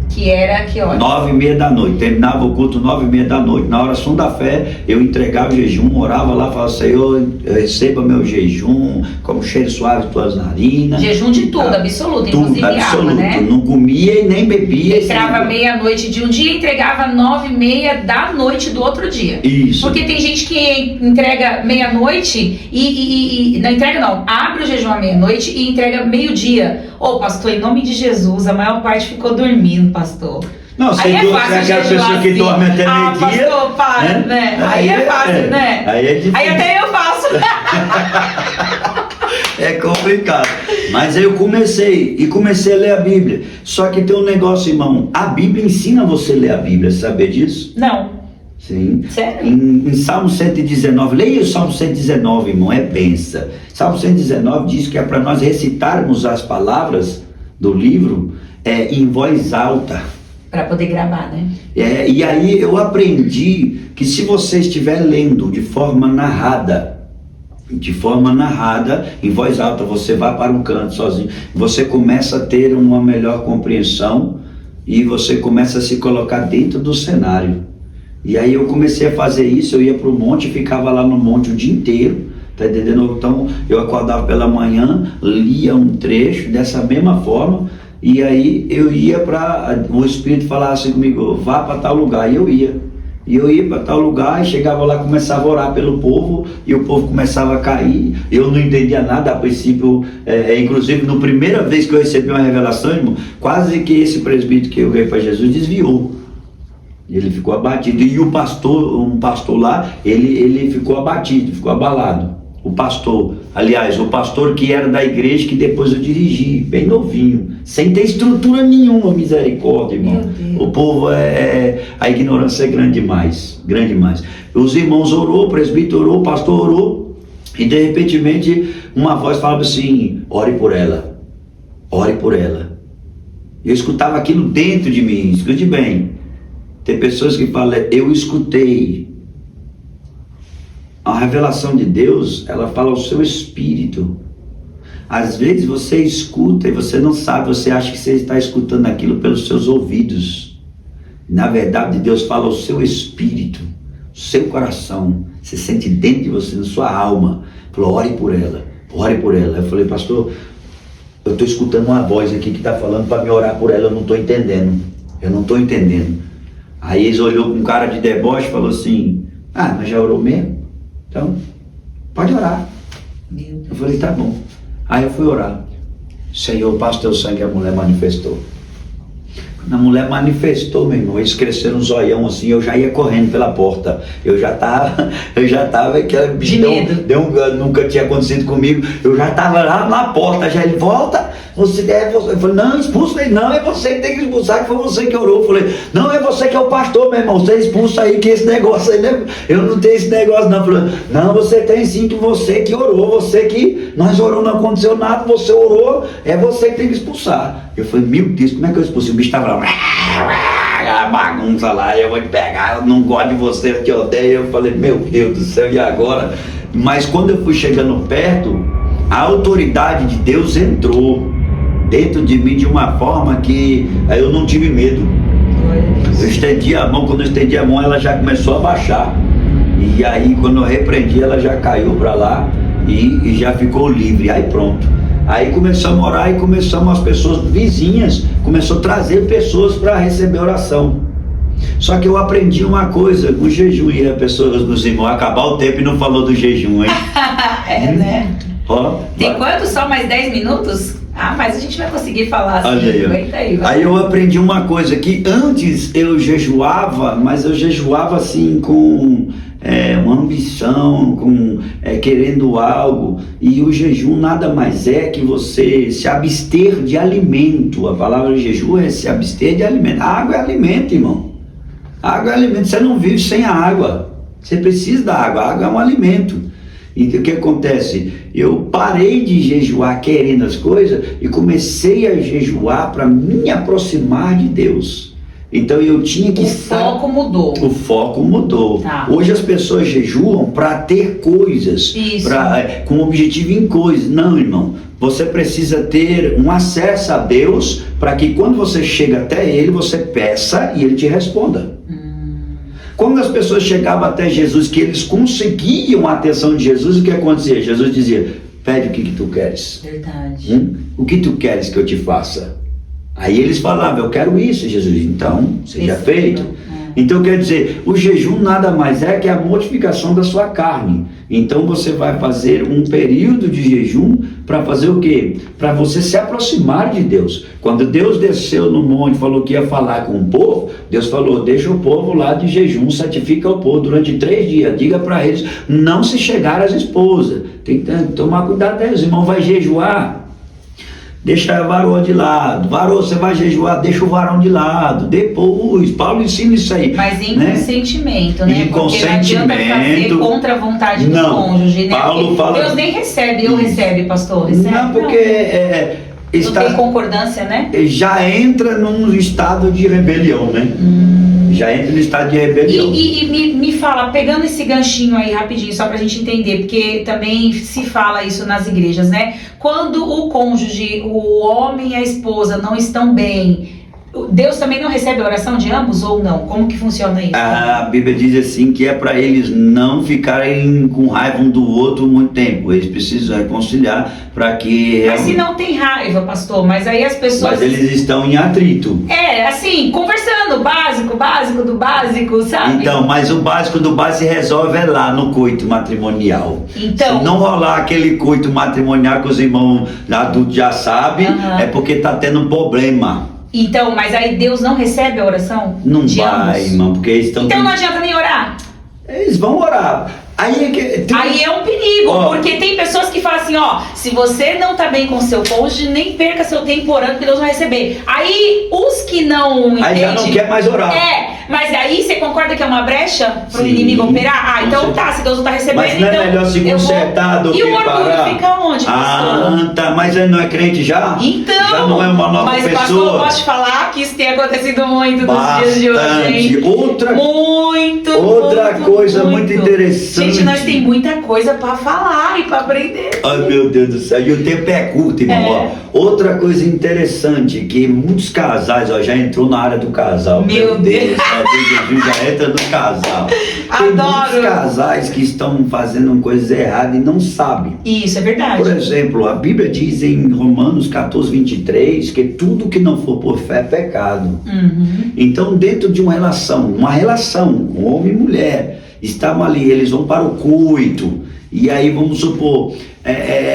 Que era que hora? 9h30 da noite, terminava o culto 9h30 da noite, na oração da fé, eu entregava o jejum, orava lá, falava, Senhor, receba meu jejum, como cheiro suave de tuas narinas. Jejum de tudo, absoluto, inclusive tudo, absoluto. água, né? Não comia e nem bebia. Entrava meia-noite de um dia e entregava 9h30 da noite do outro dia. Isso. Porque tem gente que entrega meia-noite e não entrega não, abre o jejum à meia-noite e entrega meio-dia. Ô pastor, em nome de Jesus, a maior parte ficou dormindo, pastor. Não, você aí é aquela fácil pessoa que dorme até meio-dia. Pastor, para, né? Aí é fácil, né? Aí é difícil. Aí até eu faço. É complicado. Mas aí eu comecei a ler a Bíblia. Só que tem um negócio, irmão. A Bíblia ensina você a ler a Bíblia, saber disso? Não. Sim. Sério? Em Salmo 119, leia o Salmo 119, irmão, é benção. Salmo 119 diz que é para nós recitarmos as palavras do livro em voz alta. Para poder gravar, né? E aí eu aprendi que se você estiver lendo de forma narrada, em voz alta, você vai para um canto sozinho, você começa a ter uma melhor compreensão e você começa a se colocar dentro do cenário. E aí eu comecei a fazer isso, eu ia para o monte, ficava lá no monte o dia inteiro, tá entendendo? Então eu acordava pela manhã, lia um trecho dessa mesma forma, e aí eu ia para o Espírito falar assim comigo, vá para tal lugar, e eu ia. E eu ia para tal lugar e chegava lá, começava a orar pelo povo e o povo começava a cair. Eu não entendia nada a princípio, inclusive na primeira vez que eu recebi uma revelação, irmão, quase que esse presbítero que eu veio para Jesus desviou. Ele ficou abatido. E um pastor lá, ele ficou abatido, ficou abalado. O pastor que era da igreja que depois eu dirigi, bem novinho, sem ter estrutura nenhuma, misericórdia, irmão. O povo a ignorância é grande demais, grande demais. Os irmãos orou, o presbítero orou, o pastor orou, e de repente uma voz falava assim, ore por ela, ore por ela. Eu escutava aquilo dentro de mim, escute bem. Tem pessoas que falam, eu escutei. A revelação de Deus, ela fala ao seu espírito. Às vezes você escuta e você não sabe, você acha que você está escutando aquilo pelos seus ouvidos. Na verdade, Deus fala ao seu espírito, seu coração. Você sente dentro de você, na sua alma. Falou, ore por ela, ore por ela. Eu falei, pastor, eu estou escutando uma voz aqui que está falando para me orar por ela, eu não estou entendendo. Eu não estou entendendo. Aí eles olhou com cara de deboche e falou assim, mas já orou mesmo? Então, pode orar. Eu falei, tá bom. Aí eu fui orar. Senhor, passa teu sangue, a mulher manifestou. A mulher manifestou, meu irmão, eles cresceram um zoião assim, eu já ia correndo pela porta, eu já tava, aquela De medo. Nunca tinha acontecido comigo, eu já tava lá na porta, já ele volta, você. Eu falei, não, expulsa ele, não, é você que tem que expulsar, que foi você que orou. Eu falei, não, é você que é o pastor, meu irmão, você expulsa aí, que esse negócio aí, né? Eu não tenho esse negócio não. Eu falei, não, você tem sim, que você que orou, você que, nós oramos, não aconteceu nada, você orou, é você que tem que expulsar. Eu falei, meu Deus, como é que eu expulso? O bicho tava lá, a bagunça lá, eu vou te pegar, eu não gosto de você, eu te odeio. Eu falei, meu Deus do céu, e agora? Mas quando eu fui chegando perto, a autoridade de Deus entrou dentro de mim de uma forma que eu não tive medo. Eu estendi a mão, quando eu estendi a mão ela já começou a baixar, e aí quando eu repreendi ela já caiu para lá e já ficou livre. Aí pronto, aí começamos a orar e começamos, as pessoas vizinhas começou a trazer pessoas para receber oração. Só que eu aprendi uma coisa com o jejum, e as pessoas, os irmãos, acabar o tempo e não falou do jejum, hein? É, né? Ó, Tem vai. quanto? Só mais 10 minutos? Ah, mas a gente vai conseguir falar assim. Olha aí, ó. Aguenta aí, vai. Aí eu aprendi uma coisa, que antes eu jejuava, mas eu jejuava assim com uma ambição, com querendo algo, e o jejum nada mais é que você se abster de alimento. A palavra jejum é se abster de alimento. A água é alimento, irmão. A água é alimento, você não vive sem a água, você precisa da água, a água é um alimento. Então o que acontece? Eu parei de jejuar querendo as coisas e comecei a jejuar para me aproximar de Deus. Então eu tinha que O foco mudou. O foco mudou. Tá. Hoje as pessoas jejuam para ter coisas, Isso. com objetivo em coisas. Não, irmão. Você precisa ter um acesso a Deus para que quando você chega até Ele, você peça e Ele te responda. Quando as pessoas chegavam até Jesus, que eles conseguiam a atenção de Jesus, o que acontecia? Jesus dizia, pede o que tu queres. Verdade. O que tu queres que eu te faça? Aí eles falavam, eu quero isso, Jesus. Então, seja feito. Então quer dizer, o jejum nada mais é que a mortificação da sua carne. Então você vai fazer um período de jejum para fazer o quê? Para você se aproximar de Deus. Quando Deus desceu no monte, falou que ia falar com o povo, Deus falou, deixa o povo lá de jejum, santifica o povo durante 3 dias, diga para eles não se chegar às esposas. Tem que tomar cuidado deles, irmão, vai jejuar. Deixa o varão de lado. Varão, você vai jejuar, deixa o varão de lado. Depois, Paulo ensina isso aí. Mas em né? consentimento, né? Em Porque não adianta fazer contra a vontade do cônjuge, né? Paulo Porque fala... Deus nem recebe, eu recebe, pastor? Recebe? Não, porque não tem concordância, né? já entra num estado de rebelião, né? Já entra no estado de rebelião. E me fala, pegando esse ganchinho aí rapidinho, só pra gente entender, porque também se fala isso nas igrejas, né? Quando o cônjuge, o homem e a esposa não estão bem, Deus também não recebe a oração de ambos ou não? Como que funciona isso? A Bíblia diz assim que é para eles não ficarem com raiva um do outro muito tempo. Eles precisam reconciliar para que... Mas se não tem raiva, pastor, mas aí as pessoas... Mas eles estão em atrito. Assim, conversando, básico do básico, sabe? Então, mas o básico do básico se resolve lá no coito matrimonial. Então... Se não rolar aquele coito matrimonial que os irmãos adultos já sabem, é porque tá tendo um problema. Então, mas aí Deus não recebe a oração? Não de vai, ambos? irmão, porque eles estão... Então não adianta nem orar. Eles vão orar. Aí é um perigo, porque tem pessoas que falam assim, ó, se você não tá bem com seu cônjuge, nem perca seu tempo orando que Deus vai receber. Aí os que não entendem... Aí já não quer mais orar. Mas aí você concorda que é uma brecha pro Sim, inimigo operar? Então tá, se Deus não tá recebendo, mas não é melhor se consertar do que parar. E o orgulho parar? fica onde, pastor? Tá, mas ele não é crente já? Então, já não é uma nova mas pessoa? pastor, posso te falar que isso tem acontecido muito nos dias de hoje, hein? Outra coisa muito interessante. Gente, nós tem muita coisa pra falar e pra aprender. Ai, meu Deus do céu, e o tempo é curto, irmão. Outra coisa interessante, que muitos casais, já entrou na área do casal. Meu Deus. Jesus já entra no casal. Tem muitos casais que estão fazendo coisas erradas e não sabem. Isso, é verdade. Por exemplo, a Bíblia diz em Romanos 14:23 que tudo que não for por fé é pecado. Então, dentro de uma relação com homem e mulher, estavam ali, eles vão para o coito, e aí vamos supor,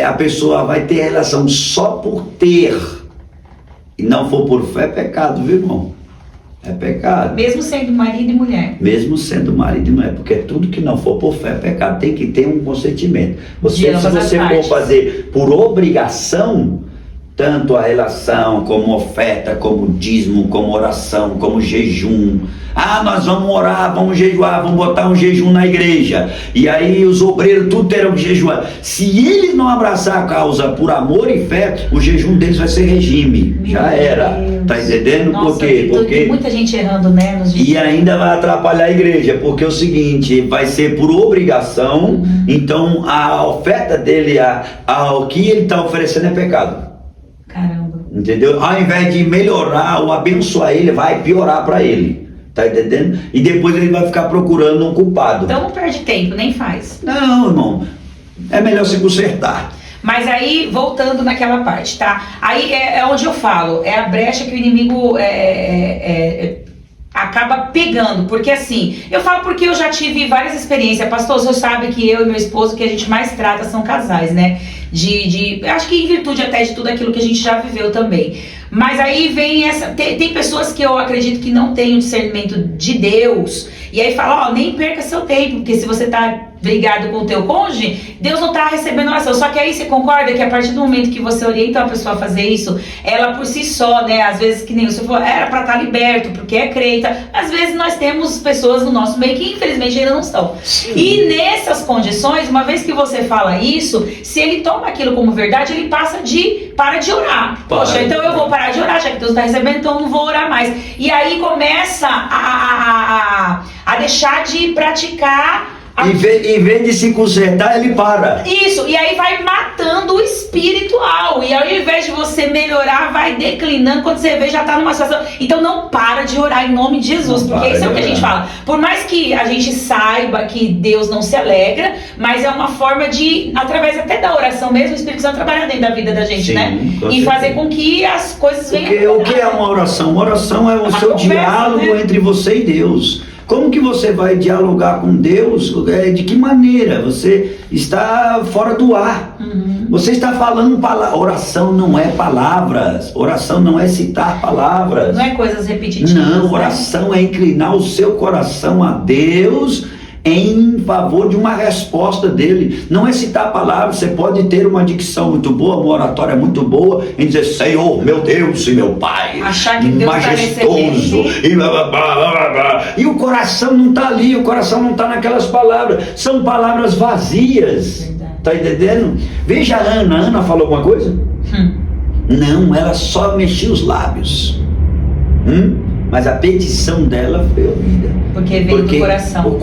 a pessoa vai ter relação só por ter, e não for por fé, é pecado, viu, irmão? é pecado. Mesmo sendo marido e mulher. Mesmo sendo marido e mulher, porque tudo que não for por fé é pecado, tem que ter um consentimento. Se você for fazer por obrigação, tanto a relação, como oferta, como dízimo, como oração, como jejum. Nós vamos orar, vamos jejuar, vamos botar um jejum na igreja. E aí os obreiros tudo terão que jejuar. Se eles não abraçar a causa por amor e fé, o jejum deles vai ser regime. Já era. Tá entendendo? Nossa, por quê? Tem muita gente errando, né? E ainda vai atrapalhar a igreja, porque é o seguinte, vai ser por obrigação, então a oferta dele, o que ele está oferecendo é pecado. Caramba. Entendeu? Ao invés de melhorar ou abençoar ele, vai piorar para ele. Tá entendendo? E depois ele vai ficar procurando um culpado. Então não perde tempo, nem faz. Não, irmão. É melhor se consertar. Mas aí, voltando naquela parte, tá? Aí é onde eu falo, é a brecha que o inimigo acaba pegando, porque assim, eu falo porque eu já tive várias experiências. Pastor, o senhor sabe que eu e meu esposo, que a gente mais trata são casais, né? Acho que em virtude até de tudo aquilo que a gente já viveu também. Mas aí vem tem pessoas que eu acredito que não têm o discernimento de Deus, e aí fala, nem perca seu tempo, porque se você tá brigado com o teu cônjuge, Deus não tá recebendo oração. Só que aí você concorda que a partir do momento que você orienta uma pessoa a fazer isso, ela por si só, né, às vezes que nem você falou, era pra estar liberto, porque é crente. Às vezes nós temos pessoas no nosso meio que infelizmente ainda não estão. Sim. E nessas condições, uma vez que você fala isso, se ele toma aquilo como verdade, ele para de orar. Poxa, então eu vou parar de orar, já que Deus está recebendo, então eu não vou orar mais. E aí começa a deixar de praticar. Em vez de se consertar, ele para. Isso, e aí vai matando o espiritual. E ao invés de você melhorar, vai declinando. Quando você vê, já tá numa situação. Então não para de orar em nome de Jesus. Porque isso é o que a gente fala. Por mais que a gente saiba que Deus não se alegra, mas é uma forma de, através até da oração mesmo, o Espírito Santo trabalhar dentro da vida da gente, sim, né? E fazer com que as coisas venham. O que é uma oração? Uma oração é o seu diálogo, né, entre você e Deus. Como que você vai dialogar com Deus? De que maneira? Você está fora do ar. Você está falando palavras. Oração não é palavras. Oração não é citar palavras. Não é coisas repetitivas. Não, oração é inclinar o seu coração a Deus em favor de uma resposta dele. Não é citar palavras. Você pode ter uma dicção muito boa, uma oratória muito boa, em dizer, Senhor, meu Deus e meu Pai, achar que Deus majestoso, e blá, blá, blá, blá, blá. E o coração não está ali, o coração não está naquelas palavras, são palavras vazias. Verdade. Tá entendendo? Veja a Ana falou alguma coisa? Não, ela só mexia os lábios. Mas a petição dela foi ouvida. Porque veio do coração. O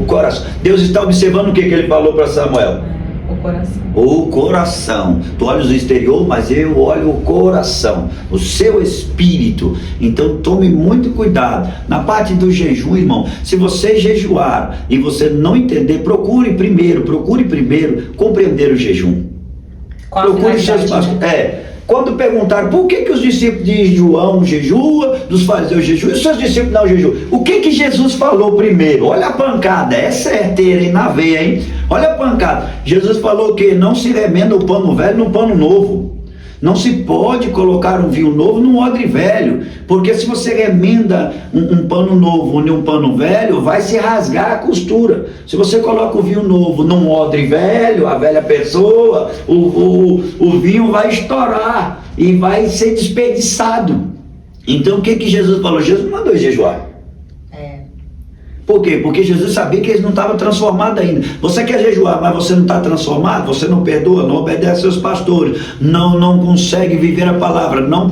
coração. Deus está observando o que ele falou para Samuel? O coração. O coração. Tu olhas o exterior, mas eu olho o coração, o seu espírito. Então tome muito cuidado. Na parte do jejum, irmão, se você jejuar e você não entender, procure primeiro compreender o jejum. Procure seus passos. Quando perguntaram por que os discípulos de João jejuam, dos fariseus jejuam, e os seus discípulos não jejuam, o que Jesus falou primeiro? Olha a pancada, é certeira, hein, na veia, hein? Olha a pancada. Jesus falou que não se remenda o pano velho no pano novo. Não se pode colocar um vinho novo num odre velho, porque se você remenda um pano novo em um pano velho, vai se rasgar a costura. Se você coloca o vinho novo num odre velho, a velha pessoa, o vinho vai estourar e vai ser desperdiçado. Então o que Jesus falou? Jesus mandou jejuar. Por quê? Porque Jesus sabia que eles não estavam transformados ainda. Você quer jejuar, mas você não está transformado, você não perdoa, não obedece seus pastores, não consegue viver a palavra, não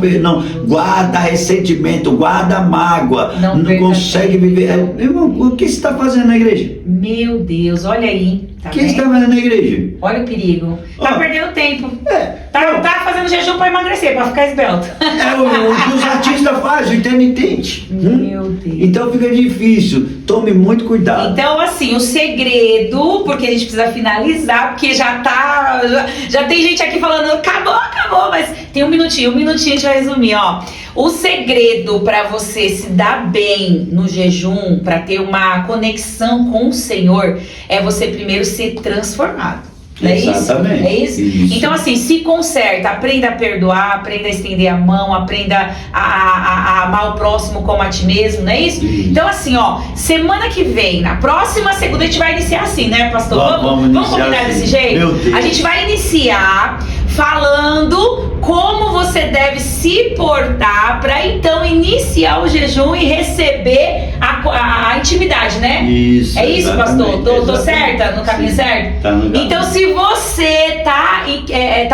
guarda ressentimento, guarda mágoa, não consegue viver. Irmão, o que você está fazendo na igreja? Meu Deus, olha aí. O que você está fazendo na igreja? Olha o perigo. Tá perdendo tempo. Tá fazendo jejum para emagrecer, para ficar esbelto. O que os artistas fazem, o intermitente. Meu Deus. Então fica difícil. Tome muito cuidado. Então, assim, o segredo, porque a gente precisa finalizar, porque já tem gente aqui falando, acabou, mas tem um minutinho a gente vai resumir, ó. O segredo para você se dar bem no jejum, para ter uma conexão com o Senhor, é você primeiro ser transformado. Não é isso? Exatamente. É isso? Então, assim, se conserta, aprenda a perdoar, aprenda a estender a mão, aprenda a amar o próximo como a ti mesmo, não é isso? Então, assim, ó, semana que vem, na próxima segunda, a gente vai iniciar assim, né, pastor? Vamos combinar assim. desse jeito? Meu Deus. A gente vai iniciar falando como você deve se portar para então iniciar o jejum e receber a intimidade, né? Isso. É isso, pastor? Tô certa? No caminho certo? Tá no caminho. Então, se você tá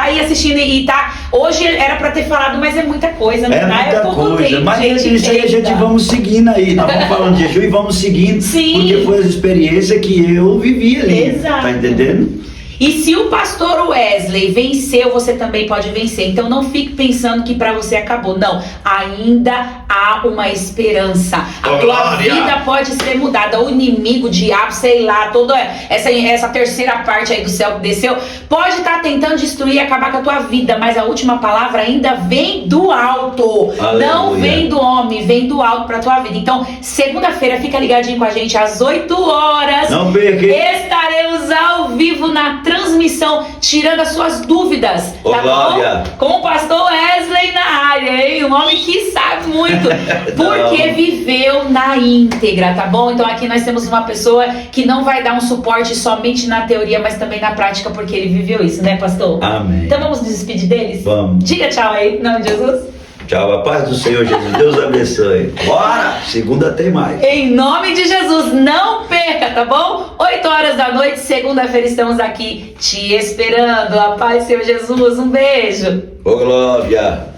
aí assistindo e tá. Hoje era pra ter falado, mas é muita coisa, não É dá? muita pouco coisa, tempo, mas gente, isso aí a gente entenda. vamos seguindo aí, nós vamos falando de jejum e vamos seguindo, Sim. porque foi as experiências que eu vivi ali, Exato. tá entendendo? E se o pastor Wesley venceu, você também pode vencer. Então não fique pensando que pra você acabou. Não, ainda há uma esperança. A tua Glória. vida pode ser mudada. O inimigo, o diabo, sei lá, toda essa terceira parte aí do céu que desceu, pode estar tentando destruir e acabar com a tua vida, mas a última palavra ainda vem do alto. Aleluia. Não vem do homem, vem do alto pra tua vida. Então, segunda-feira, fica ligadinho com a gente às 8 horas. Não perca. Estaremos ao vivo na transmissão, tirando as suas dúvidas, Ô, tá Glória. bom? Com o pastor Wesley na área, hein? Um homem que sabe muito, porque viveu na íntegra, tá bom? Então aqui nós temos uma pessoa que não vai dar um suporte somente na teoria, mas também na prática, porque ele viveu isso, né, pastor? Amém. Então vamos nos despedir deles? Vamos. Diga tchau aí, em nome de Jesus. Tchau, a paz do Senhor Jesus. Deus abençoe. Bora! Segunda tem mais. Em nome de Jesus, não perca, tá bom? 8 horas da noite, segunda-feira, estamos aqui te esperando. A paz, Senhor Jesus, um beijo. Ô, Glória!